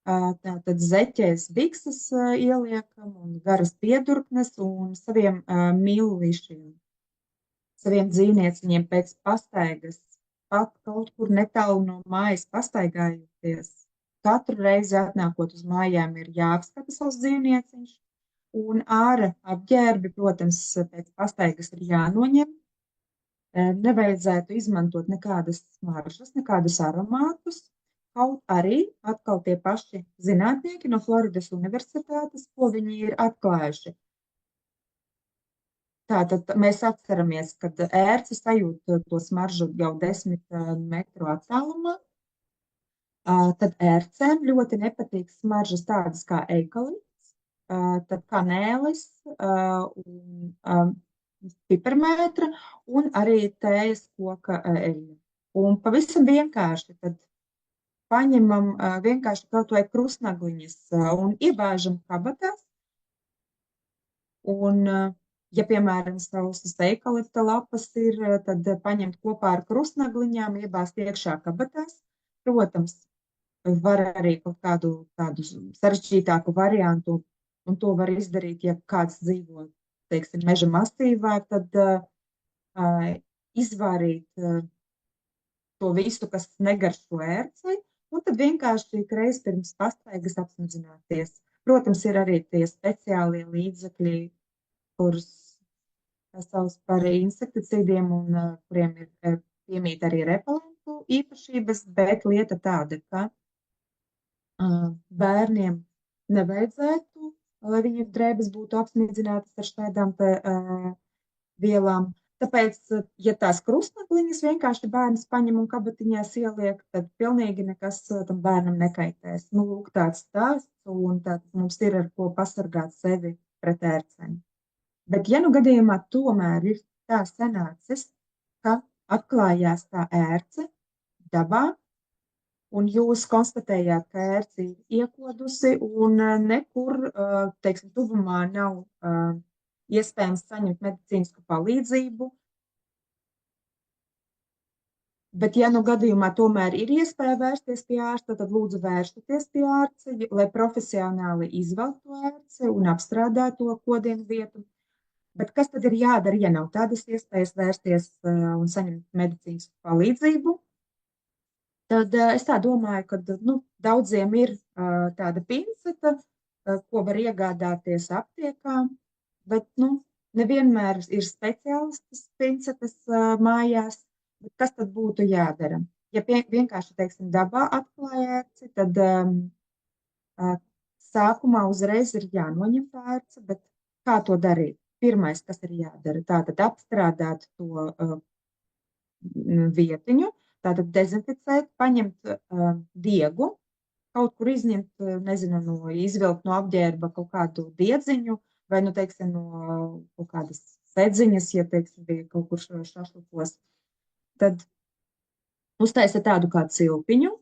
tātad zeķēs bikses ieliekam un garas piedurknes un saviem mīlulīšiem, saviem dzīvnieciņiem pēc pastaigas, pat kaut kur netālu no mājas pastaigājoties. Katru reizi atnākot uz mājām ir jāapskata savs dzīvnieciņš, un āra apģērbi, protams, pēc pastaigas ir jānoņem. Nevajadzētu izmantot nekādas smaržas, nekādus aromātus, kaut arī atkal tie paši zinātnieki no Floridas Universitātes, ko viņi ir atklājuši. Tātad mēs atceramies, kad ērce sajūt to smaržu jau 10 metru attālumā, tad ērcēm ļoti nepatīk smaržas tādas kā eikalīts, tad kanēlis un piparmētra un arī tējas koka eļļa. Un pavisam vienkārši tad paņemam vienkārši kaut vai krustnagliņas un iebāžam kabatās un ja, piemēram, sausas eikalipta lapas ir, tad paņemt kopā ar krustnagliņām, iebāzt iekšā kabatās. Protams, var arī kaut kādu tādu sarežģītāku variantu, un to var izdarīt, ja kāds dzīvo, teiksim, meža masīvā, tad izvārīt to visu, kas negaršo ērcei, un tad vienkārši reiz pirms pastaigas apsmidzināties. Protams, ir arī tie speciālie līdzekļi, kurus sauc par insekticīdiem un kuriem ir piemīt arī repelentu īpašības, bet lieta tāda, ka bērniem nevajadzētu, lai viņu drēbes būtu apsmidzinātas ar šādām vielām. Tāpēc, ja tās krustnagliņas vienkārši bērns paņem un kabatiņās ieliek, tad pilnīgi nekas tam bērnam nekaitēs. Nu, lūk, tāds stāsts, un tāds mums ir ar ko pasargāt sevi pret ērcēm. Bet, ja nu gadījumā tomēr ir tā sanācis, ka atklājās tā ērce dabā, un jūs konstatējāt, ka ērce ir iekodusi un nekur, teiksim, tuvumā nav iespējams saņemt medicīnisku palīdzību, bet, ja nu gadījumā tomēr ir iespēja vērsties pie ārsta, tad lūdzu vēršaties pie ārsta, lai profesionāli izvelk to ērci un apstrādā to kodienu vietu. Bet kas tad ir jādara, ja nav tādas iespējas vērsties un saņemt medicīnisku palīdzību? Tad es tā domāju, ka daudziem ir tāda pinceta, ko var iegādāties aptiekā, bet nevienmēr ir speciālistas pincetes mājās. Bet kas tad būtu jādara? Ja vienkārši, teiksim, dabā atklāja ērci, tad sākumā uzreiz ir jānoņem tā ērce, bet kā to darīt? Pirmais, kas ir jādara, tātad apstrādāt to vietiņu, tātad dezinficēt, paņemt diegu, kaut kur izņemt, nezinu, izvilkt no apģērba kaut kādu diedziņu, vai, teiksim, no kaut kādas sēdziņas, ja, teiksim, bija kaut kur šašlikos. Tad uztaisa tādu kā cilpiņu,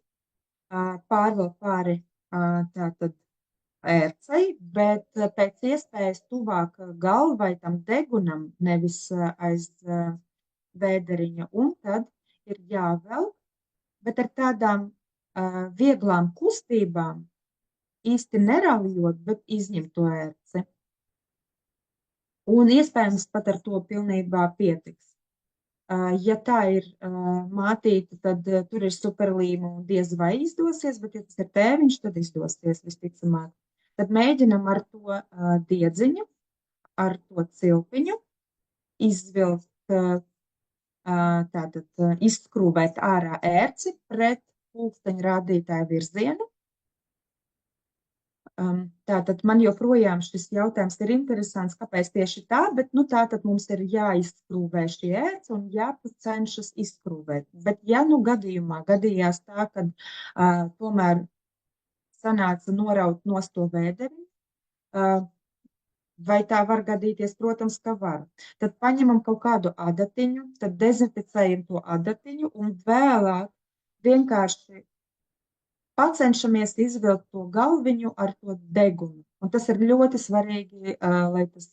pārvelk pāri tātad ērcei, bet pēc iespējas tuvāk galvai tam degunam, nevis aiz vēderiņa, un tad ir jāvelk, bet ar tādām vieglām kustībām, īsti neraujot, bet izņemt to ērci. Un iespējams pat ar to pilnībā pietiks. Ja tā ir mātīte, tad tur ir superlīma un diez vai izdosies, bet ja tas ir tēviņš, tad izdosies visticamāk. Tad mēģinam ar to diedziņu, ar to cilpiņu izvilkt, tātad izskrūvēt ārā ērci pret pulksteņa rādītāju virzienu. Tātad man joprojām šis jautājums ir interesants, kāpēc tieši tā, bet tātad mums ir jāizskrūvē šī ērce un jāpacenšas izskrūvēt. Bet ja gadījumā gadījās tā, ka tomēr sanāca noraut nost to vēderi, vai tā var gadīties? Protams, ka var. Tad paņemam kaut kādu adatiņu, tad dezinficējam to adatiņu un vēlāk vienkārši pacenšamies izvilkt to galviņu ar to degunu. Un tas ir ļoti svarīgi, lai tas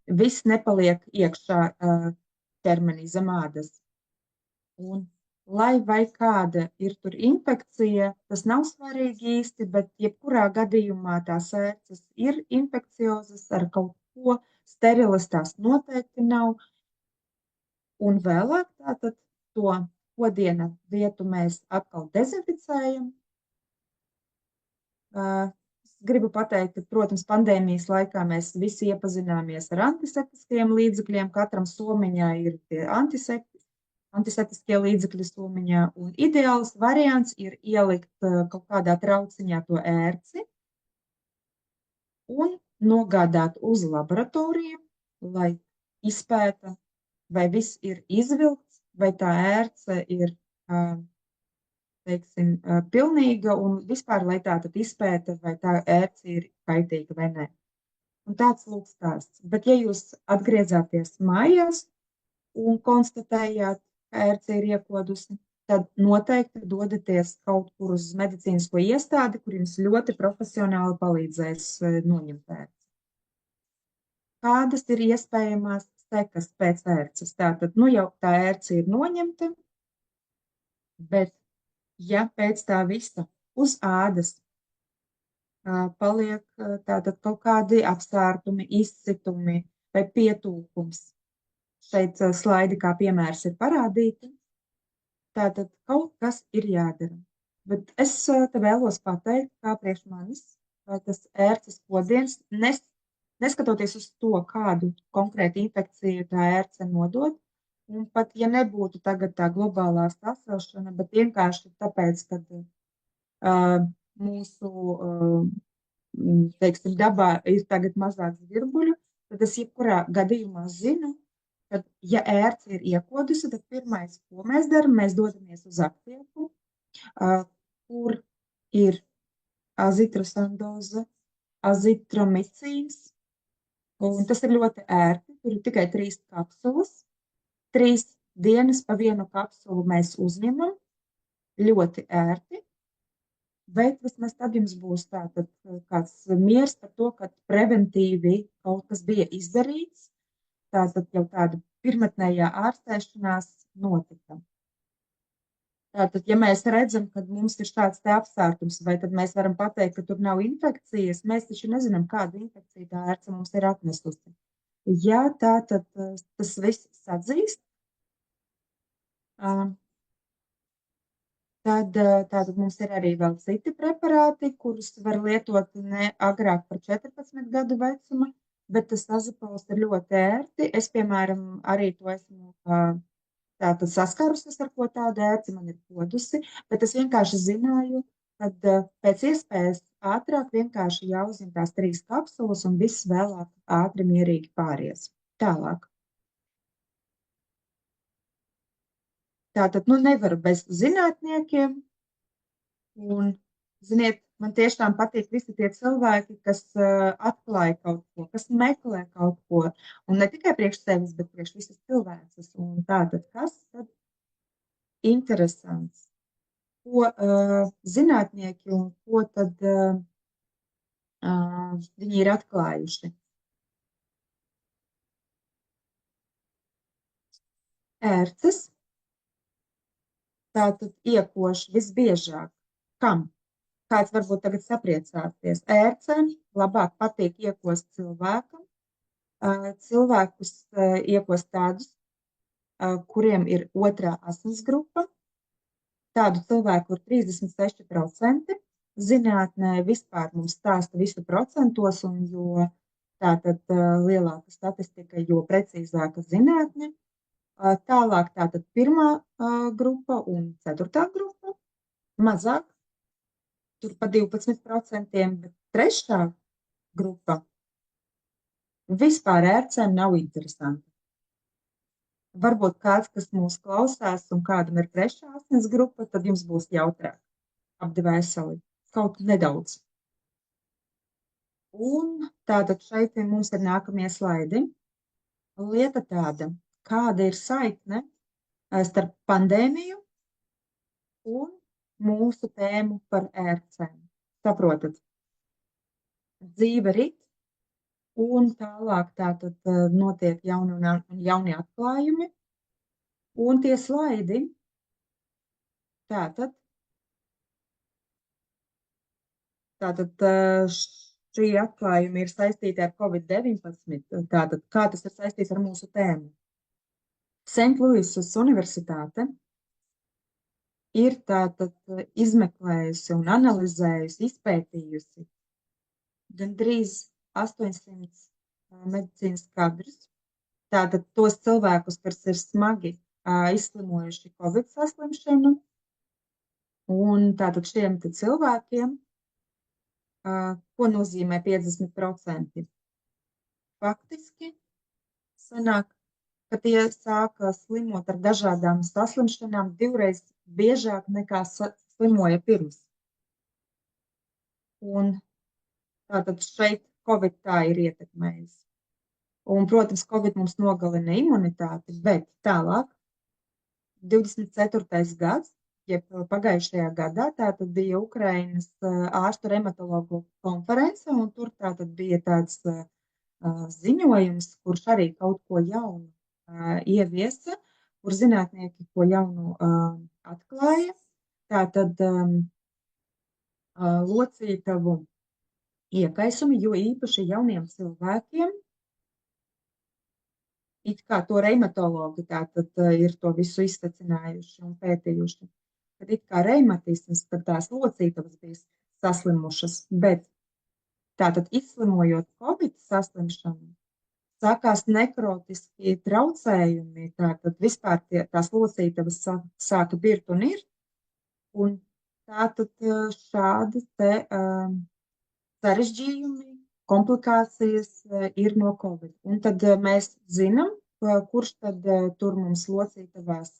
viss nepaliek iekšā ķermenī zem ādas. Un lai vai kāda ir tur infekcija, tas nav svarīgi īsti, bet jebkurā gadījumā tās ērces ir infekciozas ar kaut ko, sterilas tās noteikti nav. Un vēlāk tātad to kodiena vietu mēs atkal dezinficējam. Es gribu pateikt, ka, protams, pandēmijas laikā mēs visi iepazināmies ar antiseptiskiem līdzekļiem. Katram somiņā ir tie antiseptiskie līdzekļi somiņā, un ideāls variants ir ielikt kaut kādā trauciņā to ērci un nogādāt uz laboratoriju, lai izpēta, vai viss ir izvilkts, vai tā ērce ir, teiksim, pilnīga, un vispār, lai tā tad izpēta, vai tā ērce ir kaitīga vai nē. Un tāds lūk stāsts. Bet ja jūs atgriezāties mājās un konstatējāt, ka ērce ir iekodusi, tad noteikti dodaties kaut kur uz medicīnisko iestādi, kur jums ļoti profesionāli palīdzēs noņemt ērci. kādas ir iespējamās sekas pēc ērces. Tātad, jau tā ērce ir noņemta, bet ja pēc tā visa uz ādas paliek tātad kaut kādi apsārtumi, izsitumi vai pietūkums. Šeit slaidi kā piemērs ir parādīti. Tātad kaut kas ir jādara. Bet es te vēlos pateikt, kā priekš manis, tas ērces kodiens, neskatoties uz to, kādu konkrētu infekciju tā ērce nodod, un pat ja nebūtu tagad tā globālā sasilšana, bet vienkārši tāpēc, ka mūsu teiksim, dabā ir tagad mazāk zvirbuļu, tad es jebkurā gadījumā zinu, ka, ja ērce ir iekodusi, tad pirmais, ko mēs darām, mēs dodamies uz aptieku, kur ir azitrosandoza, azitromicīns, un tas ir ļoti ērti, tur ir tikai 3 kapsulas, 3 dienas pa vienu kapsulu mēs uzņemam, ļoti ērti, bet vismaz tad jums būs tātad kāds miers par to, ka preventīvi kaut kas bija izdarīts, tātad jau tāda pirmatnējā ārstēšanās notika. Tātad, ja mēs redzam, ka mums ir šāds te apsārtums, vai tad mēs varam pateikt, ka tur nav infekcijas, mēs taču nezinām, kādu infekciju tā ērce mums ir atnesusi. Ja tātad tas viss sadzīst, tad tātad mums ir arī vēl citi preparāti, kurus var lietot ne agrāk par 14 gadu vecuma, bet tas azipols ir ļoti ērti. Es, piemēram, arī to esmu tātad saskarusies ar ko tādu ērci, man ir kodusi, bet es vienkārši zināju, kad pēc iespējas ātrāk vienkārši jāuzņem tās 3 kapsulas un viss vēlāk ātri mierīgi pāries. Tālāk. Tātad, nevaru bez zinātniekiem, un, ziniet, man tiešām patīk visi tie cilvēki, kas atklāja kaut ko, kas meklē kaut ko, un ne tikai priekš sevis, bet priekš visas cilvēces, un tātad, kas tad interesants, ko zinātnieki un ko tad viņi ir atklājuši. Ērces tātad iekoš visbiežāk. Kam? Kāds varbūt tagad sapriecāties. Ērcēm labāk patīk iekost cilvēkam. Cilvēkus iekost tādus, kuriem ir otrā asinsgrupa. Tādu cilvēku ir 36%. Zinātnē vispār mums stāsta visu procentos, un jo tātad lielāka statistika, jo precīzāka zinātne. Tālāk tātad 1. grupa un 4. grupa, mazāk, tur pa 12%, bet 3. grupa vispār ērcēm nav interesanti. Varbūt kāds, kas mūs klausās un kādam ir 3. asins grupa, tad jums būs jautrāk ap dvēseli, kaut nedaudz. Un tātad šeit mums ir nākamie slaidi. Lieta tāda, kāda ir saikne starp pandēmiju un mūsu tēmu par ērcēm. Saprotat? Dzīve rit, un tālāk tātad notiek jauni atklājumi, un tie slaidi, tātad šī atklājumi ir saistīti ar COVID-19, tātad kā tas ir saistīts ar mūsu tēmu. St. Louisas Universitāte ir tātad izmeklējusi un analizējusi, izpētījusi gandrīz 800 medicīnas kadrus. Tātad tos cilvēkus, kas ir smagi izslimojuši COVID saslimšanu, un tātad šiem cilvēkiem, ko nozīmē 50%? Faktiski sanāk, ka tie sāka slimot ar dažādām saslimšanām 2 reizes biežāk nekā slimoja pirms. Un tātad šeit COVID tā ir ietekmējis. Un, protams, COVID mums nogalina imunitāti, bet tālāk 24. gads, jeb pagājušajā gadā, tātad bija Ukrainas ārstu reumatologu konference, un tur tātad bija tāds ziņojums, kurš arī kaut ko jaunu ieviesa, kur zinātnieki ko jaunu atklāja. Tātad locītavu iekaisumi, jo īpaši jauniem cilvēkiem, it kā to reimatologi tātad ir to visu izsvecinājuši un pētījuši, kad it kā reimatisms, kad tās locītavas bija saslimušas, bet tātad izslimojot Covid saslimšanu, sākās nekrotiski traucējumi, tātad vispār tās locītavas sāka birt un ir, un tātad šādi te sarežģījumi, komplikācijas ir no Covid. Un tad mēs zinām, kurš tad tur mums locītavās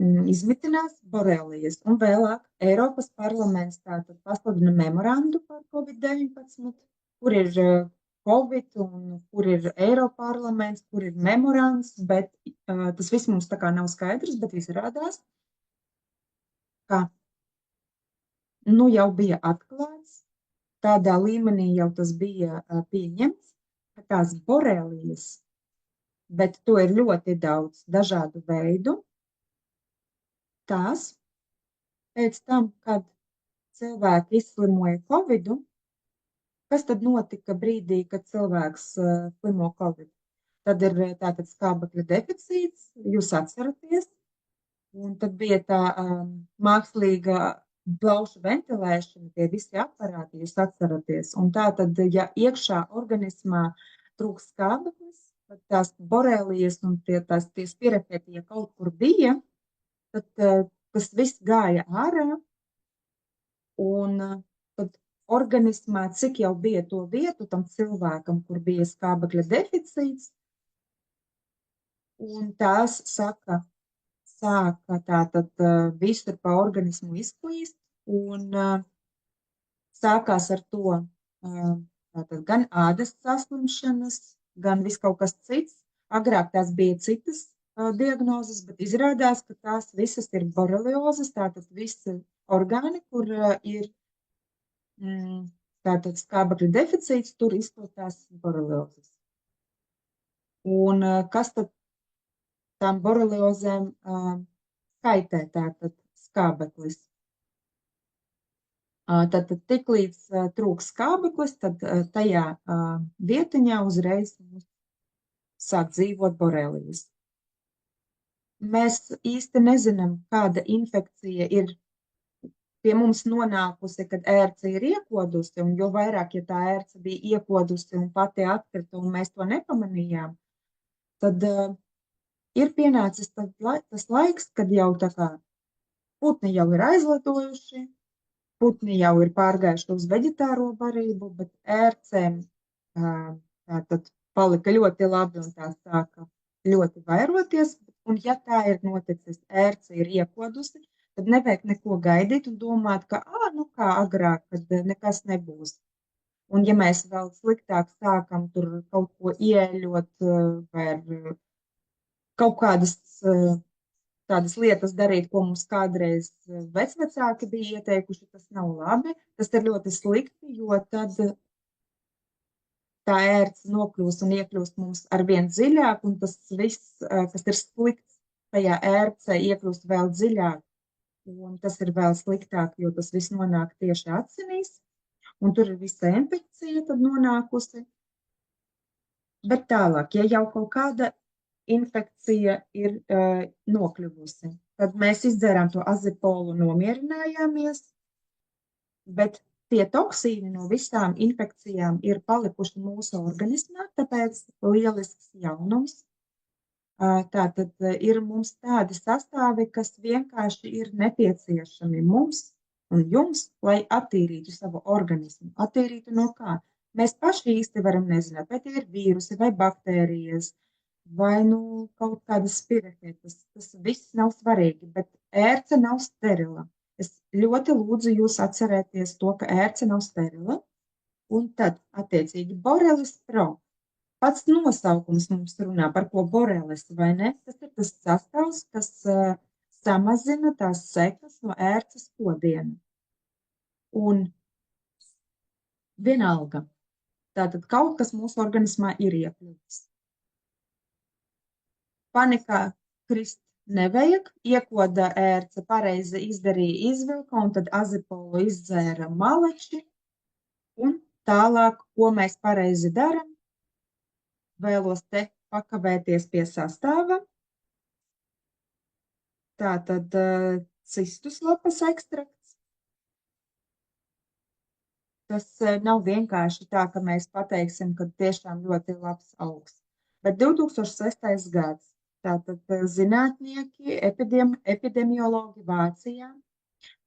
izmitinās borelijas. Un vēlāk Eiropas parlaments tātad pasludina memorandu par Covid-19, kur ir Covid un kur ir Eiroparlaments, kur ir memorands, bet tas viss mums tā kā nav skaidrs, bet izrādās, ka nu jau bija atklāts, tādā līmenī jau tas bija pieņemts, ka tās borelijas, bet to ir ļoti daudz dažādu veidu, tās pēc tam, kad cilvēki izslimoja Covidu, kas tad notika brīdī, kad cilvēks slimo Covid? Tad ir tātad skābekļa deficīts, jūs atceraties, un tad bija tā mākslīga plaušu ventilēšana, tie visi aparāti, jūs atceraties. Un tā tad, ja iekšā organismā trūks skābeklis, tad tās borelijas un tie spirefēti, ja kaut kur bija, tad tas viss gāja ārā, un tad organismā, cik jau bija to vietu tam cilvēkam, kur bija skābekļa deficīts, un tās sāka tātad visur pa organismu izplīst, un sākās ar to tātad gan ādas saslimšanas, gan viss kaut kas cits. Agrāk tās bija citas diagnozes, bet izrādās, ka tās visas ir boreliozes, tātad visi orgāni, kur ir tātad skābekļa deficīts, tur izplatās boreliozes. Un kas tad tām boreliozēm kaitē tātad skābeklis? Tad tiklīdz trūks skābeklis, tad tajā vietiņā uzreiz sāk dzīvot borelijas. Mēs īsti nezinām, kāda infekcija ir pie mums nonākusi, kad ērce ir iekodusi, un jo vairāk, ja tā ērce bija iekodusi un pati atkrita, un mēs to nepamanījām, tad ir pienācis tas laiks, kad jau tā kā putni jau ir aizlidojuši, putni jau ir pārgājuši uz veģetāro barību, bet ērcēm tātad palika ļoti labi un tā sāka ļoti vairoties. Un ja tā ir noticis, ērce ir iekodusi, tad nevajag neko gaidīt un domāt, ka, nu kā agrāk, kad nekas nebūs. Un ja mēs vēl sliktāk sākam tur kaut ko ieļot vai ar kaut kādas tādas lietas darīt, ko mums kādreiz vecvecāki bija ieteikuši, tas nav labi, tas ir ļoti slikti, jo tad tā ērce nokļūst un iekļūst mums arvien dziļāk, un tas viss, kas ir slikts tajā ērcē, iekļūst vēl dziļāk, un tas ir vēl sliktāk, jo tas viss nonāk tieši asinīs, un tur ir visa infekcija tad nonākusi. Bet tālāk, ja jau kaut kāda infekcija ir nokļuvusi, tad mēs izdzērām to azipolu, nomierinājāmies, bet tie toksīni no visām infekcijām ir palikuši mūsu organismā, tāpēc lielisks jaunums. Tātad ir mums tādi sastāvi, kas vienkārši ir nepieciešami mums un jums, lai attīrītu savu organismu. Attīrītu no kā? Mēs paši īsti varam nezināt, vai tie ir vīrusi vai baktērijas, vai kaut kādas spirefētas. Tas viss nav svarīgi, bet ērce nav sterila. Es ļoti lūdzu jūs atcerēties to, ka ērce nav sterila, un tad, attiecīgi, Borelis Pro. Pats nosaukums mums runā par ko borelis, vai ne? Tas ir tas sastāvs, kas samazina tās sekas no ērces kodiena. Un vienalga, Tātad kaut kas mūsu organismā ir iekļuvis. Panikā krist nevajag, iekoda ērce, pareizi izdarīja, izvilka, un tad azipolu izdzēra maleči, un tālāk, ko mēs pareizi daram, vēlos te pakavēties pie sastāva. Tātad cistus lapas ekstrakts. Tas nav vienkārši tā, ka mēs pateiksim, ka tiešām ļoti labs augs. Bet 2006. gads, tātad zinātnieki, epidemiologi Vācijā,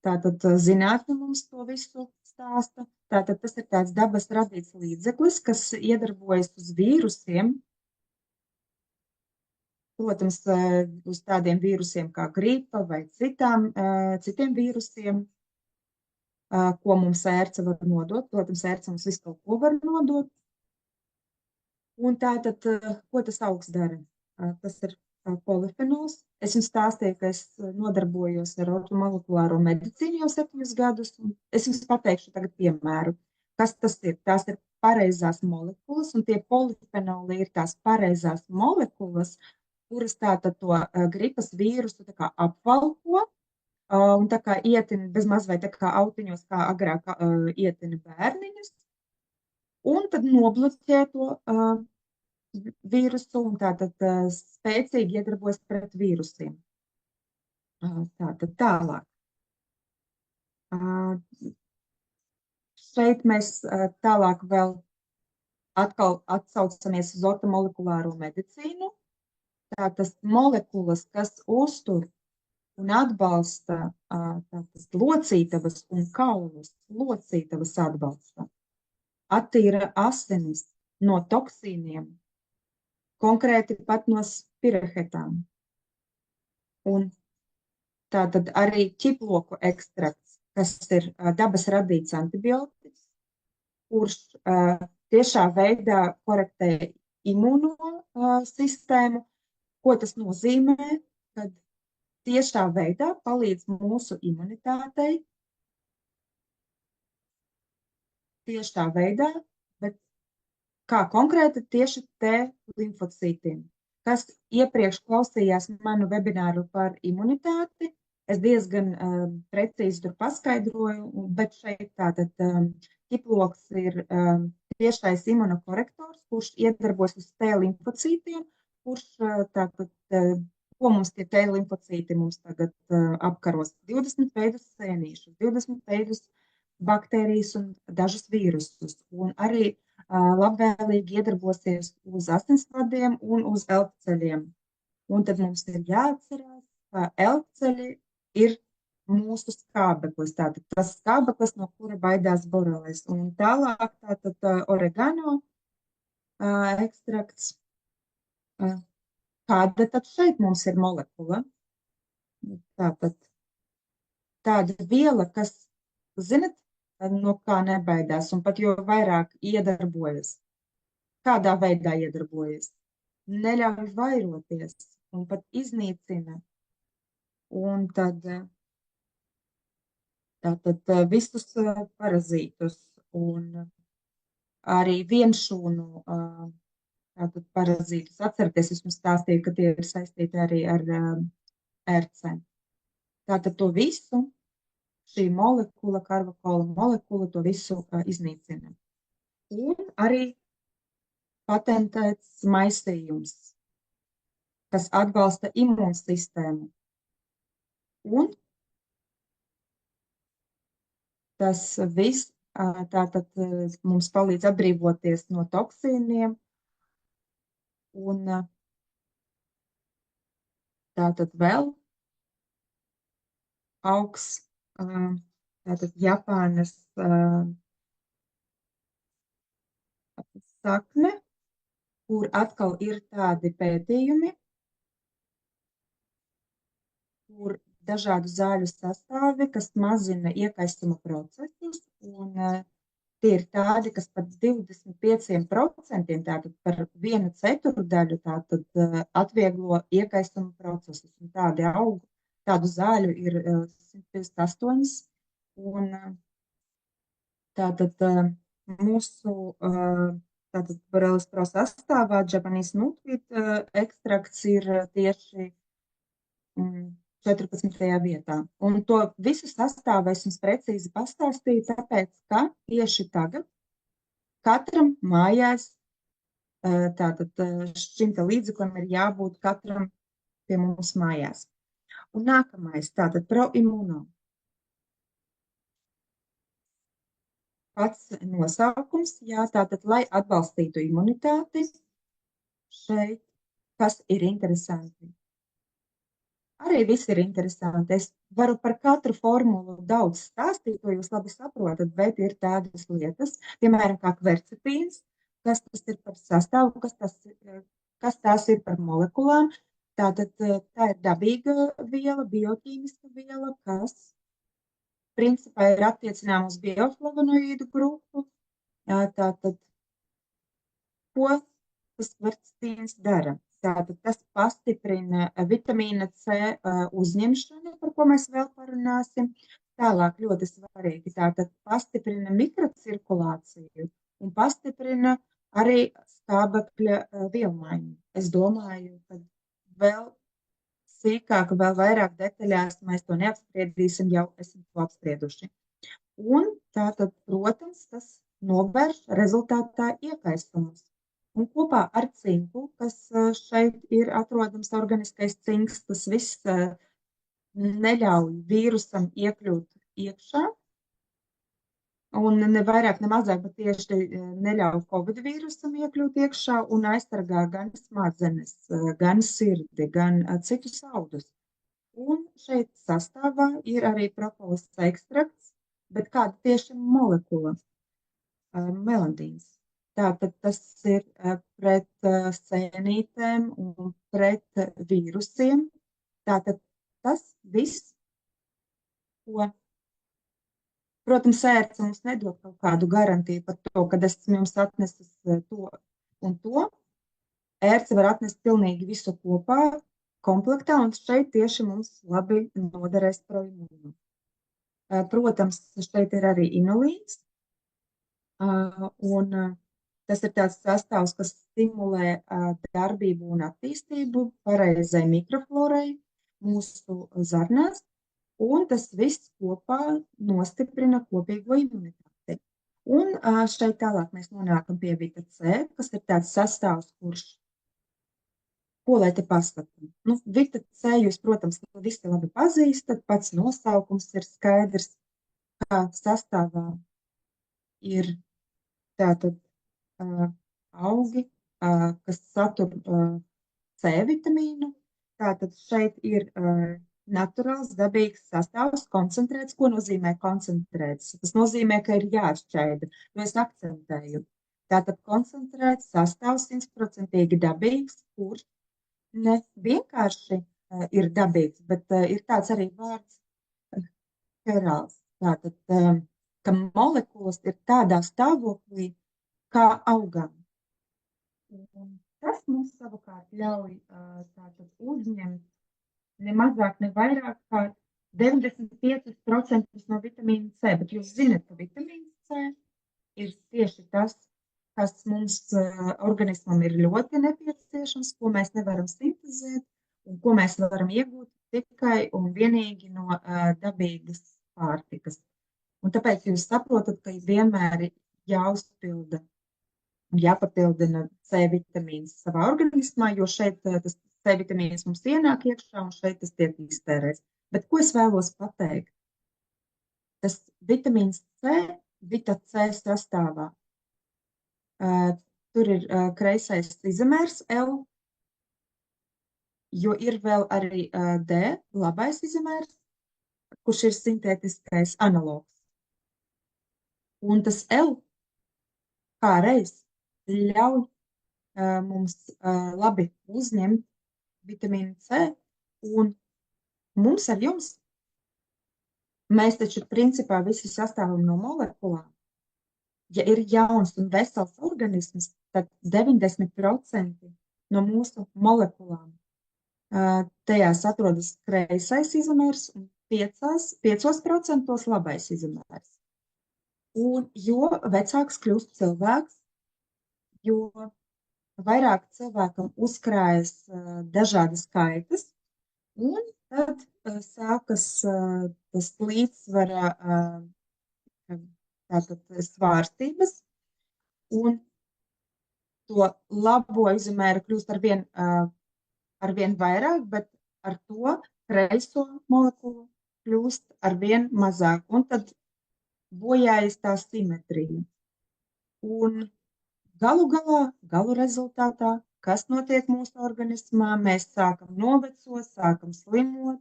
tātad zinātne mums to visu stāsta. Tātad tas ir tāds dabas radīts līdzeklis, kas iedarbojas uz vīrusiem. Protams, uz tādiem vīrusiem kā gripa vai citiem vīrusiem, ko mums ērce var nodot. Protams, ērce mums visu kaut ko var nodot. Un tātad, ko tas augs dara? Tas ir polifenols. Es jums stāstīju, ka es nodarbojos ar ortomolekulāro medicīnu jau 7 gadus. Es jums pateikšu tagad piemēru. Kas tas ir? Tās ir pareizās molekulas, un tie polifenoli ir tās pareizās molekulas, kuras tātad to gripas vīrusu tā kā apvalko, un tā kā ietina bezmaz vai tā kā autiņos, kā agrāk ietina bērniņus, un tad nobloķē to vīrusu, un tātad spēcīgi iedarbojas pret vīrusiem. Tātad tālāk. Šeit mēs tālāk vēl atkal atsaucamies uz ortomolekulāro medicīnu. Tātad molekulas, kas uztur un atbalsta tātad locītavas un kaulus, locītavas atbalsta, attīra asinis no toksīniem, konkrēti pat no spirohetām. Un tātad arī ķiploku ekstrakts, kas ir dabas radīts antibiotiks, kurš tiešā veidā korektē imūno sistēmu. Ko tas nozīmē? Kad tiešā veidā palīdz mūsu imunitātei, tiešā veidā, bet kā konkrēti tieši T limfocītiem. Kas iepriekš klausījās manu webināru par imunitāti, es diezgan precīzi tur paskaidroju, bet šeit tātad ķiploks ir tiešais imunokorektors, kurš iedarbojas uz T limfocītiem, kurš tātad, ko mums tie T limfocīti mums tagad apkaros? 20 veidus sēnīšus, 20 veidus baktērijas un dažus vīrusus, un arī labvēlīgi iedarbosies uz asinsvadiem un uz elpceļiem. Un tad mums ir jāatcerās, ka elpceļi ir mūsu skābeklis, tātad tas skābeklis, no kura baidās boreles. Un tālāk tātad oregano ekstrakts. Kāda tad šeit mums ir molekula? Tātad tāda viela, kas, zinat, no kā nebaidās un pat jo vairāk iedarbojas. Kādā veidā iedarbojas? Neļauj vairoties un pat iznīcina. Un tad tātad visus parazītus un arī vienšūnu tātad parazītus. Atcerieties, es jums stāstīju, ka tie ir saistīti arī ar ērcēm. Tātad to visu, šī molekula, karvakola molekula, to visu iznīcina. Un arī patentēts maisījums, kas atbalsta imūnsistēmu. Un tas viss tātad mums palīdz atbrīvoties no toksīniem. Un tātad vēl augs, tātad Japānas sakne, kur atkal ir tādi pētījumi, kur dažādu zāļu sastāvi, kas mazina iekaisuma procesus, un tie ir tādi, kas par 25%, tātad par 1/4 tātad atvieglo iekaisuma procesus. Un tādu zāļu ir 158, un tātad mūsu tātad Borelis Pro sastāvā Japanese Nutrit ekstrakts ir tieši 14. vietā. Un to visu sastāvu es jums precīzi pastāstīju, tāpēc, ka tieši tagad katram mājās tātad šim te līdzeklim ir jābūt katram pie mums mājās. Un nākamais, tātad ProImmuno. Pats nosaukums, jā, tātad, lai atbalstītu imunitāti, šeit, kas ir interesanti. Arī viss ir interesanti. Es varu par katru formulu daudz stāstīt, to jūs labi saprotat, bet ir tādas lietas, piemēram, kā kvercetīns, kas tas ir par sastāvu, kas tās ir par molekulām. Tātad tā ir dabīga viela, bioķīmiska viela, kas principā ir attiecināma uz bioflavonoīdu grupu. Tātad, ko tas kvercetīns dara? Tātad tas pastiprina vitamīna C uzņemšanu, par ko mēs vēl parunāsim. Tālāk ļoti svarīgi, tātad pastiprina mikrocirkulāciju un pastiprina arī skābekļa vielmaiņu. Es domāju, ka vēl sīkāk, vēl vairāk detaļās mēs to neapspriedīsim, jau esam to apsprieduši. Un tātad, protams, tas novērš rezultātā iekaisumus. Un kopā ar cinku, kas šeit ir atrodams organiskais cinks, tas viss neļauj vīrusam iekļūt iekšā. Un ne vairāk, ne mazāk, bet tieši neļauj Covid vīrusam iekļūt iekšā un aizsargā gan smadzenes, gan sirdi, gan citus audus. Un šeit sastāvā ir arī propolis ekstrakts, bet kāda tieši molekula? Melandīns. Tātad tas ir pret sēnītēm un pret vīrusiem. Tātad tas viss, ko, protams, ērce mums nedod kaut kādu garantiju par to, kad esmu jums atnesis to un to. Ērce var atnest pilnīgi visu kopā, komplektā, un šeit tieši mums labi noderēs ProImmuno. Protams, šeit ir arī inulīns, un tas ir tāds sastāvs, kas stimulē darbību un attīstību pareizai mikroflorai mūsu zarnās, un tas viss kopā nostiprina kopīgo imunitāti. Un šeit tālāk mēs nonākam pie Vita C, kas ir tāds sastāvs, kurš, ko lai te pasakam? Nu, Vita C jūs, protams, visi labi pazīstat, pats nosaukums ir skaidrs, kā sastāvā ir tātad augi, kas satur C vitamīnu. Tātad šeit ir naturāls, dabīgs sastāvs, koncentrēts. Ko nozīmē koncentrēts? Tas nozīmē, ka ir jāšķaida, jo es akcentēju. Tātad koncentrēts sastāvs 100% dabīgs, kurš ne vienkārši ir dabīgs, bet ir tāds arī vārds herāls. Tātad, ka molekulas ir tādā stāvoklī, kā augam. Un tas mums savukārt ļauj tātad uzņemt ne mazāk, ne vairāk kā 95% no vitamīna C, bet jūs zinat, ka vitamīns C ir tieši tas, kas mums organismam ir ļoti nepieciešams, ko mēs nevaram sintezēt un ko mēs varam iegūt tikai un vienīgi no dabīgas pārtikas. Un tāpēc jūs saprotat, ka vienmēr ir jāuzpilda un jāpapildina C vitamīns savā organismā, jo šeit tas C vitamīns mums ienāk iekšā un šeit tas tiek iztērēts. Bet ko es vēlos pateikt? Tas vitamīns C, Vita C sastāvā. Tur ir kreisais izamērs L, jo ir vēl arī D, labais izamērs, kurš ir sintētiskais analogs. Un tas L kā reiz ļauj mums labi uzņemt vitamīnu C, un mums ar jums, mēs taču principā visi sastāvam no molekulām. Ja ir jauns un vesels organisms, tad 90% no mūsu molekulām tajās atrodas kreisais izamērs un 5% labais izamērs. Un jo vecāks kļūst cilvēks, jo vairāk cilvēkam uzkrājas dažādas kaitas, un tad sākas tas līdzsvara tātad svārstības, un to labo izomēru kļūst arvien vairāk, bet ar to kreiso molekulu kļūst arvien mazāk, un tad bojājas tā simetrija. Un galu rezultātā, kas notiek mūsu organismā, mēs sākam novecot, sākam slimot,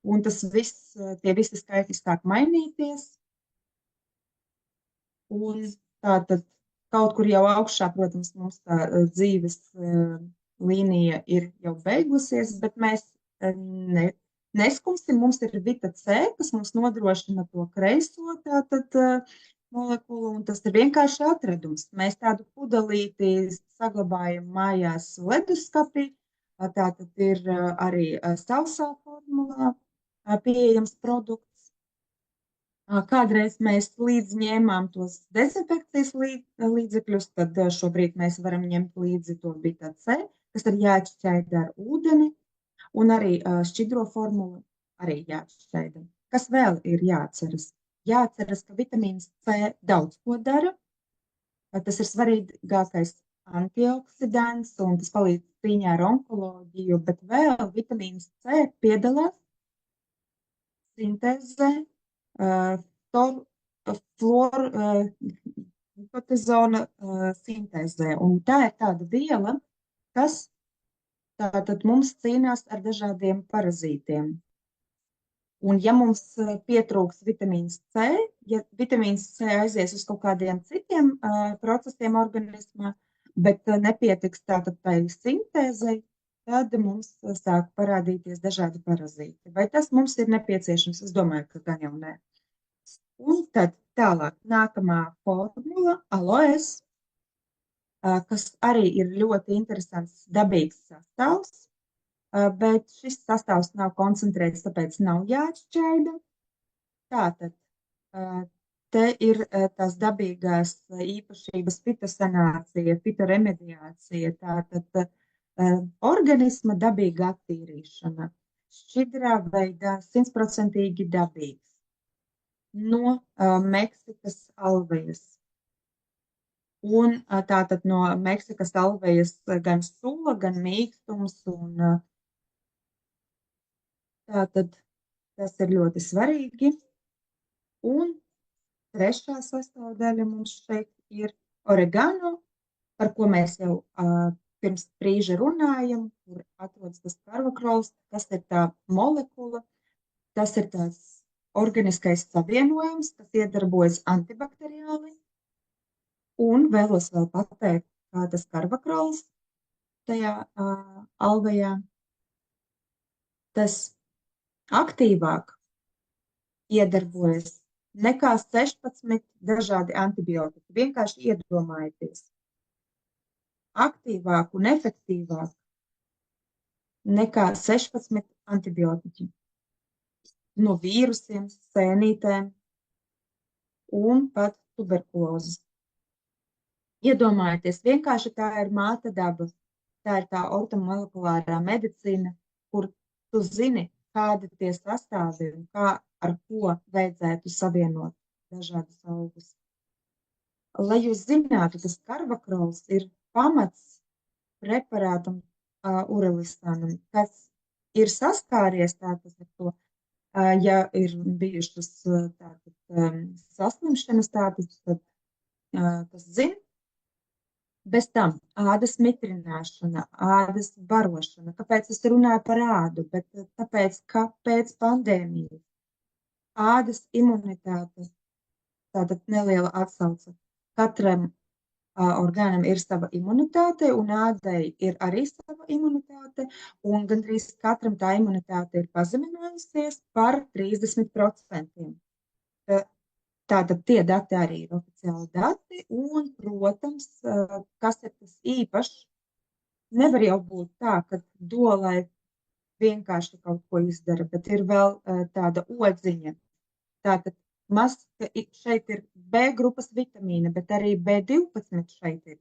un tie visi skaitļi sāk mainīties. Un tātad kaut kur jau augšā, protams, mums tā dzīves līnija ir jau beigusies, bet mēs neskumsim. Mums ir vita C, kas mums nodrošina to kreiso tātad molekulu, un tas ir vienkārši atradums. Mēs tādu pudelīti saglabājam mājās leduskapī, tātad ir arī sausā formulā pieejams produkts. Kādreiz mēs līdzi ņēmām tos dezinfekcijas līdzekļus, tad šobrīd mēs varam ņemt līdzi to vita C, kas ir jāatšķaida ar ūdeni, un arī šķidro formulu arī jāatšķaida. Kas vēl ir jāatceras? Jāatceras, ka vitamīns C daudz ko dara. Tas ir svarīgākais antioksidants, un tas palīdz cīņā ar onkoloģiju, bet vēl vitamīns C piedalās sintēzē fluorokotizona sintēzē. Un tā ir tāda viela, kas tātad mums cīnās ar dažādiem parazītiem. Un ja mums pietrūks vitamīns C, ja vitamīns C aizies uz kaut kādiem citiem procesiem organismā, bet nepietiks tātad tai sintēzei, tad mums sāk parādīties dažādi parazīti. Vai tas mums ir nepieciešams? Es domāju, ka gan jau nē. Un tad tālāk nākamā formula, aloes, kas arī ir ļoti interesants dabīgs sastāvs, bet šis sastāvs nav koncentrēts, tāpēc nav jāatšķaida. Tātad te ir tās dabīgās īpašības fitosanācija, fitoremediācija, tātad organisma dabīga attīrīšana, šķidrā veidā 100% dabīgs no Meksikas alvejas. Un tātad no Meksikas alvejas gan sula, gan mīkstums, un tātad tas ir ļoti svarīgi. Un trešā sastāvdaļa mums šeit ir oregano, par ko mēs jau pirms brīža runājam, kur atrodas tas karvakrols, kas ir tā molekula, tas ir tāds organiskais savienojums, kas iedarbojas antibakteriāli. Un vēlos vēl pateikt, kā tas karvakrols tajā alvejā, tas aktīvāk iedarbojas nekā 16 dažādi antibiotiķi. Vienkārši iedomājieties. Aktīvāk un efektīvāk nekā 16 antibiotiķi. No vīrusiem, sēnītēm un pat tuberkulozes. Iedomājieties, vienkārši tā ir māte daba. Tā ir tā ortomolekulārā medicīna, kur tu zini, kādi tie sastāvi un ar ko vajadzētu savienot dažādus augus. Lai jūs zinātu, tas karvakrols ir pamats preparātam urelistanam, kas ir saskāries tātad ar to, ja ir bijušas saslimšanas tātad, tad tas zina. Bez tam ādas mitrināšana, ādas barošana. Kāpēc es runāju par ādu? Bet tāpēc, ka pēc pandēmijas ādas imunitāte, tātad neliela atsauce, katram orgānam ir sava imunitāte, un ādai ir arī sava imunitāte, un gandrīz katram tā imunitāte ir pazeminājusies par 30%. Tātad tie dati arī ir oficiāli dati, un, protams, kas ir tas īpašs, nevar jau būt tā, ka dolai vienkārši kaut ko izdara, bet ir vēl tāda odziņa. Tātad šeit ir B grupas vitamīna, bet arī B12 šeit ir.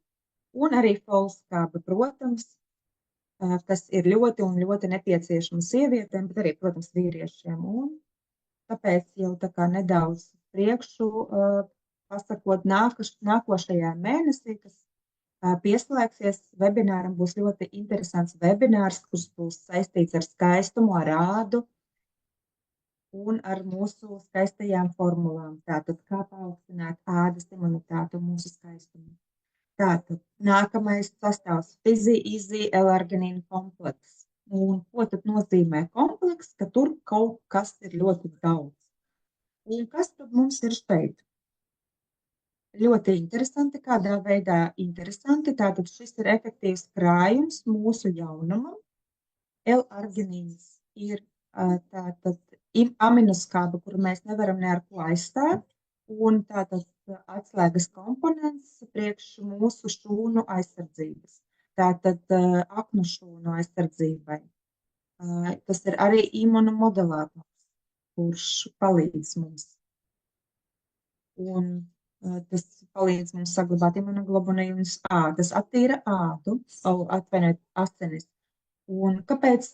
Un arī folskāba, protams, kas ir ļoti nepieciešama sievietēm, bet arī, protams, vīriešiem. Un tāpēc jau tā kā nedaudz priekšu pasakot nākošajā mēnesī, kas pieslēgsies webināram, būs ļoti interesants webinārs, kurš būs saistīts ar skaistumu, ar ādu un ar mūsu skaistajām formulām. Tātad, kā paaugstināt ādas imunitāti un mūsu skaistumu. Tātad, nākamais sastāvs Fizi-Izi L-arginīna komplekss. Un ko tad nozīmē komplekss? Ka tur kaut kas ir ļoti daudz. Un kas tad mums ir šeit? Ļoti interesanti, kādā veidā interesanti. Tātad šis ir efektīvs krājums mūsu jaunumam. L-arginīns ir tātad aminoskāba, kuru mēs nevaram ne ar ko aizstāt. Un tātad atslēgas komponents priekš mūsu šūnu aizsardzības. Tātad aknu šūnu aizsardzībai. Tas ir arī imunomodulātors, kurš palīdz mums. Un tas palīdz mums saglabāt imunoglobulīnus A. Tas attīra ādu, atvainojiet, asinis. Un kāpēc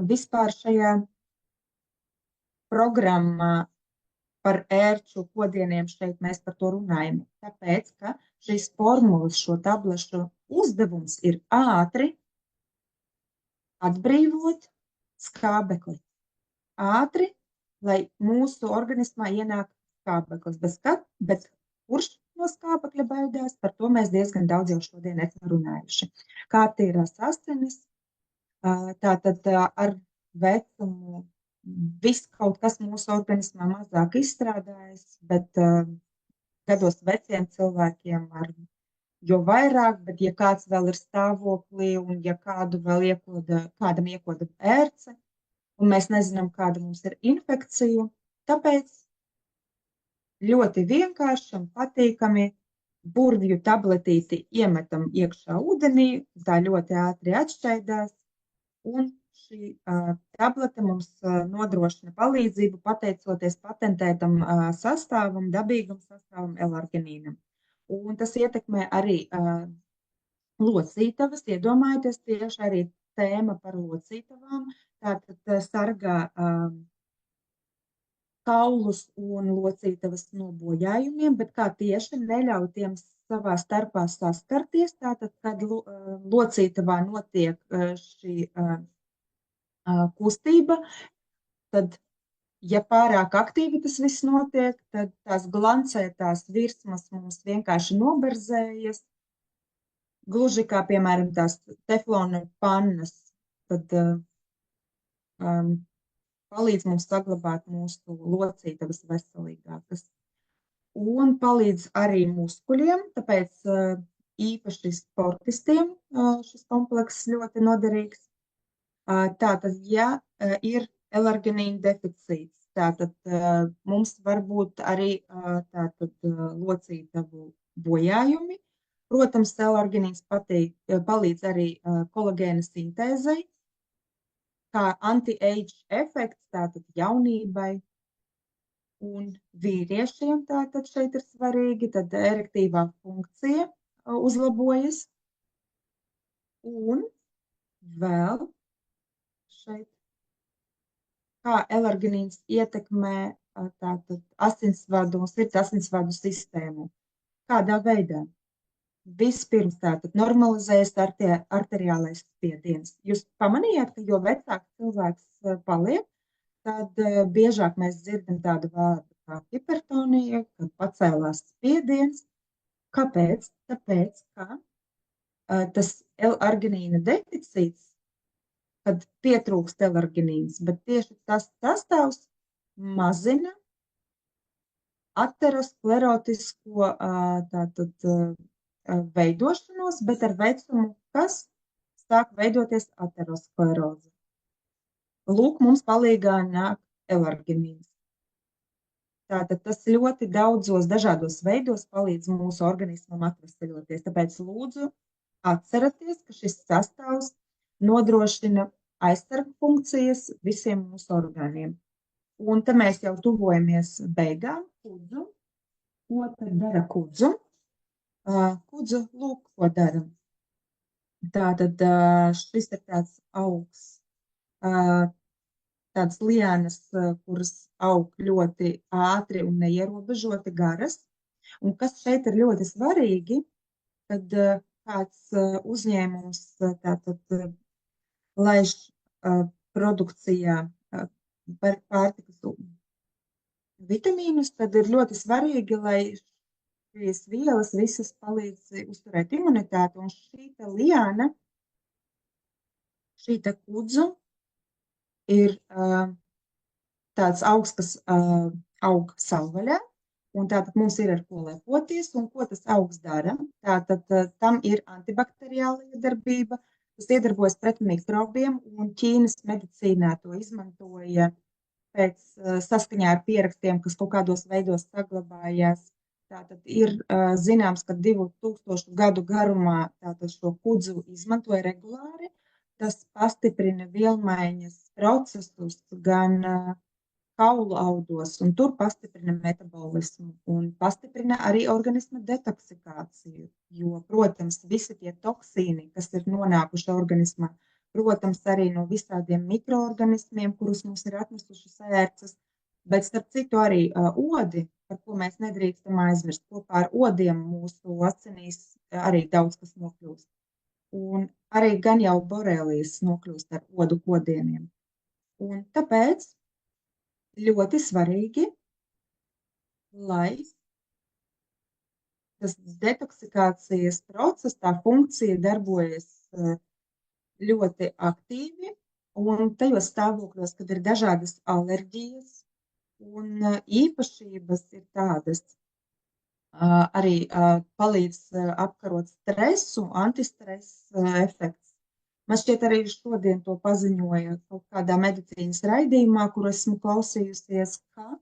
vispār šajā programmā par ērču kodieniem šeit mēs par to runājam? Tāpēc, ka šīs formulas, šo tablešu uzdevums ir ātri atbrīvot skābekli. Ātri, lai mūsu organismā ienāk skābeklis. Bet kurš no skābekļa baidās, par to mēs diezgan daudz jau šodien esam runājuši. Kā tīrās asinis, tātad ar vecumu viss kaut kas mūsu organismā mazāk izstrādājas, bet gados veciem cilvēkiem jo vairāk, bet ja kāds vēl ir stāvoklī un ja kādam iekoda ērce, un mēs nezinām, kāda mums ir infekcija, tāpēc ļoti vienkārši un patīkami burvju tabletīti iemetam iekšā ūdenī, tā ļoti ātri atšķaidās, un šī tablete mums nodrošina palīdzību pateicoties patentētam sastāvam, dabīgam sastāvam L-arginīnam. Un tas ietekmē arī locītavas, iedomājieties tieši arī tēma par locītavām, tātad sargā kaulus un locītavas no bojājumiem, bet kā tieši neļauj tiem savā starpā saskarties, tātad, kad locītavā notiek šī kustība, tad, ja pārāk aktīvi tas viss notiek, tad tās glancētās virsmas mums vienkārši noberzējas, gluži kā, piemēram, tās teflona pannas, tad palīdz mums saglabāt mūsu locītavas veselīgākas. Un palīdz arī muskuļiem, tāpēc īpaši sportistiem šis komplekss ļoti noderīgs. Tātad, ja ir L-arginīna deficīts, tātad mums var būt arī locītavu bojājumi. Protams, L-arginīns palīdz arī kolagēna sintēzei, kā anti-age efekts, tātad jaunībai, un vīriešiem tātad šeit ir svarīgi, tad erektīvā funkcija uzlabojas, un vēl šeit, kā L-arginīns ietekmē tātad asinsvadu un sirds asinsvadu sistēmu. Kādā veidā? Vispirms tātad normalizējas arteriālais spiediens. Jūs pamanījāt, ka jo vecāks cilvēks paliek, tad biežāk mēs dzirdam tādu vārdu kā hipertonija, kad pacēlās spiediens. Kāpēc? Tāpēc, ka tas L-arginīna deficīts, kad pietrūkst L-arginīns, bet tieši tas sastāvs mazina aterosklerotisko tātad veidošanos, bet ar vecumu, kas sāk veidoties ateroskleroze. Lūk, mums palīgā nāk L-arginīns. Tātad tas ļoti daudzos dažādos veidos palīdz mūsu organismam atveseļoties. Tāpēc lūdzu atcerieties, ka šis sastāvs nodrošina aizsargu funkcijas visiem mūsu orgāniem. Un te mēs jau tuvojamies beigām. Kudzu. Ko tad dara kudzu? Kudzu, lūk, ko dara. Tātad šis ir tāds augs, tāds lienas, kuras aug ļoti ātri un neierobežoti garas. Un kas šeit ir ļoti svarīgi, kad kāds uzņēmums tātad laiž produkcijā pārtikas vitamīnus, tad ir ļoti svarīgi, lai šīs vielas visas palīdz uzturēt imunitāti. Un šī te liana, šī te kudzu ir tāds augs, kas aug savvaļā. Un tātad mums ir ar ko lepoties, un ko tas augs dara. Tātad tam ir antibakteriāla iedarbība, tas iedarbojas pret mikrobiem, un Ķīnas medicīnā to izmantoja pēc saskaņā ar pierakstiem, kas kaut kādos veidos saglabājās. Tātad ir zināms, ka 2000 gadu garumā tātad šo kudzu izmantoja regulāri. Tas pastiprina vielmaiņas procesus gan kaulu audos, un tur pastiprina metabolismu un pastiprina arī organisma detoksikāciju, jo, protams, visi tie toksīni, kas ir nonākuši organismā, protams, arī no visādiem mikroorganismiem, kurus mums ir atnesuši sērces, bet starp citu arī odi, par ko mēs nedrīkstam aizmirst, kopā ar odiem mūsu asinīs arī daudz kas nokļūst. Un arī gan jau borelijas nokļūst ar odu kodieniem. Un tāpēc ļoti svarīgi, lai tas detoksikācijas process, tā funkcija darbojas ļoti aktīvi, un tajos stāvokļos, kad ir dažādas alerģijas, un īpašības ir tādas, arī palīdz apkarot stresu, antistresa efekts. Man šķiet arī šodien to paziņoja kaut kādā medicīnas raidījumā, kur esmu klausījusies, ka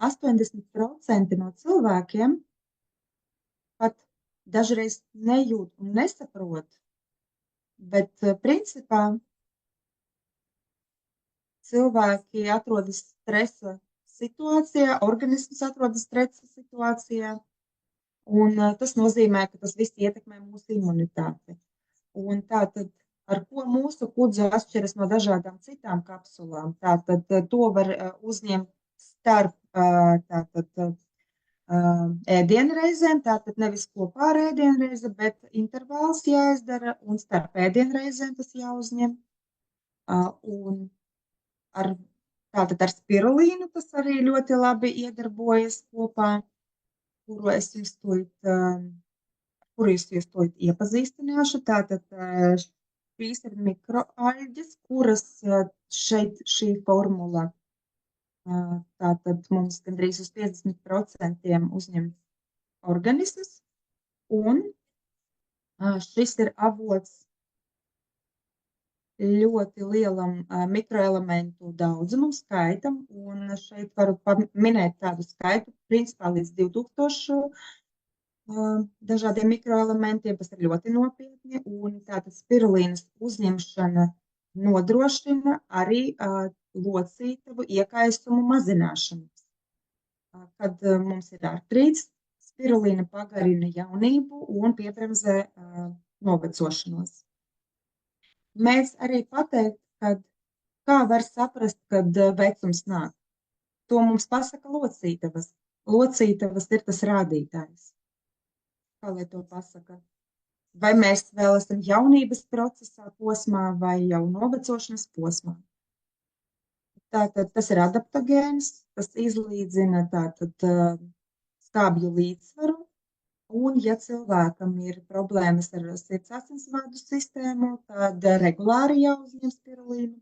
80% no cilvēkiem pat dažreiz nejūt un nesaprot, bet principā cilvēki atrodas stresa situācijā, organisms atrodas stresa situācijā, un tas nozīmē, ka tas viss ietekmē mūsu imunitāti. Un tātad, ar ko mūsu kudzu atšķiras no dažādām citām kapsulām? Tātad to var uzņemt starp ēdienreizēm, tātad nevis kopā ar ēdienreizi, bet intervāls jāizdara, un starp ēdienreizēm tas jāuzņem. Un tātad ar spirulīnu tas arī ļoti labi iedarbojas kopā, kuru es jūs iepazīstināšu. Tātad šīs ir mikroaļģes, kuras šeit šī formula, tātad mums gandrīz uz 50% uzņem organisms, un šis ir avots ļoti lielam mikroelementu daudzumam, skaitam, un šeit varu minēt tādu skaitu, principā līdz 2000 dažādiem mikroelementiem, kas ir ļoti nopietni, un tātad spirulīnas uzņemšana nodrošina arī locītavu iekaisumu mazināšanos. Kad mums ir artrīts, spirulīna pagarina jaunību un piebremzē novecošanos. Mēs arī pateikt, kad kā var saprast, kad vecums nāk. To mums pasaka locītavas. Locītavas ir tas rādītājs. Kā lai to pasaka? Vai mēs vēl esam jaunības procesā posmā vai jau novecošanas posmā? Tātad tas ir adaptogēns, tas izlīdzina tātad skābju līdzsvaru, un ja cilvēkam ir problēmas ar sirds asinsvadu sistēmu, tad regulāri jāuzņem spirulīnu.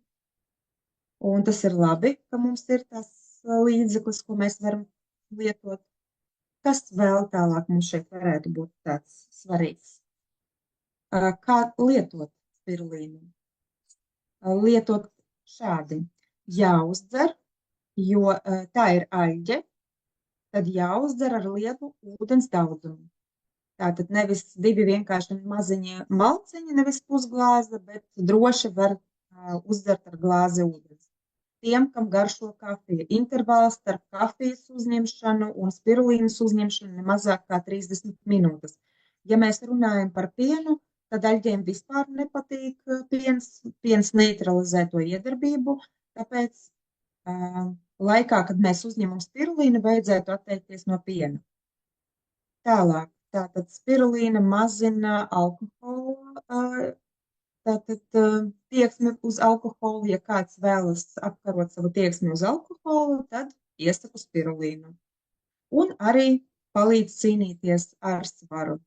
Un tas ir labi, ka mums ir tas līdzeklis, ko mēs varam lietot. Kas vēl tālāk mums šeit varētu būt tāds svarīgs? Kā lietot spirulīnu? Lietot šādi. Jāuzdzer, jo tā ir aļģe, tad jāuzdzer ar lielu ūdens daudzumu. Tātad nevis 2 vienkārši maziņi malciņi, nevis pusglāze, bet droši var uzdzert ar glāzi ūdens. tiem, kam garšo kafija. Intervāls starp kafijas uzņemšanu un spirulīnas uzņemšanu nemazāk kā 30 minūtes. Ja mēs runājam par pienu, tad aļģiem vispār nepatīk piens neutralizē to iedarbību, tāpēc laikā, kad mēs uzņemam spirulīnu, vajadzētu atteikties no piena. Tālāk, tātad spirulīna mazina alkohola, tieksmi uz alkoholu. Ja kāds vēlas apkarot savu tieksmi uz alkoholu, tad iesaku spirulīnu. Un arī palīdz cīnīties ar svaru.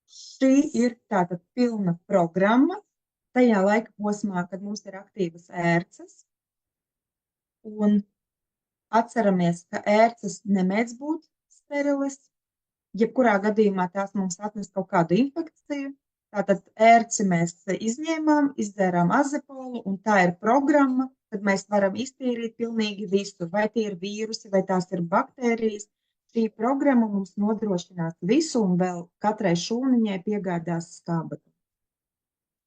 Šī ir tātad pilna programma tajā laika posmā, kad mums ir aktīvas ērces. Un atceramies, ka ērces nemēdz būt sterilis. Jebkurā gadījumā tās mums atnes kaut kādu infekciju. Tātad ērci mēs izņēmām, izdzērām azepolu, un tā ir programma, kad mēs varam iztīrīt pilnīgi visu, vai tie ir vīrusi, vai tās ir baktērijas. Šī programma mums nodrošinās visu, un vēl katrai šūniņai piegādās skābatu.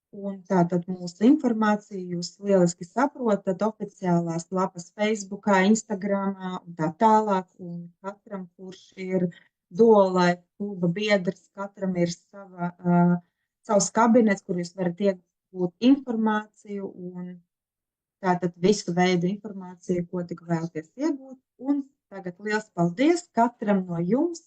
Un tātad mūsu informāciju jūs lieliski saprotat oficiālās lapas Facebookā, Instagramā un tā tālāk. Un katram, kurš ir Duolife kluba biedrs, katram ir savs kabinets, kur jūs varat iegūt informāciju un tātad visu veidu informāciju, ko tik vēlaties iegūt. Un tagad liels paldies katram no jums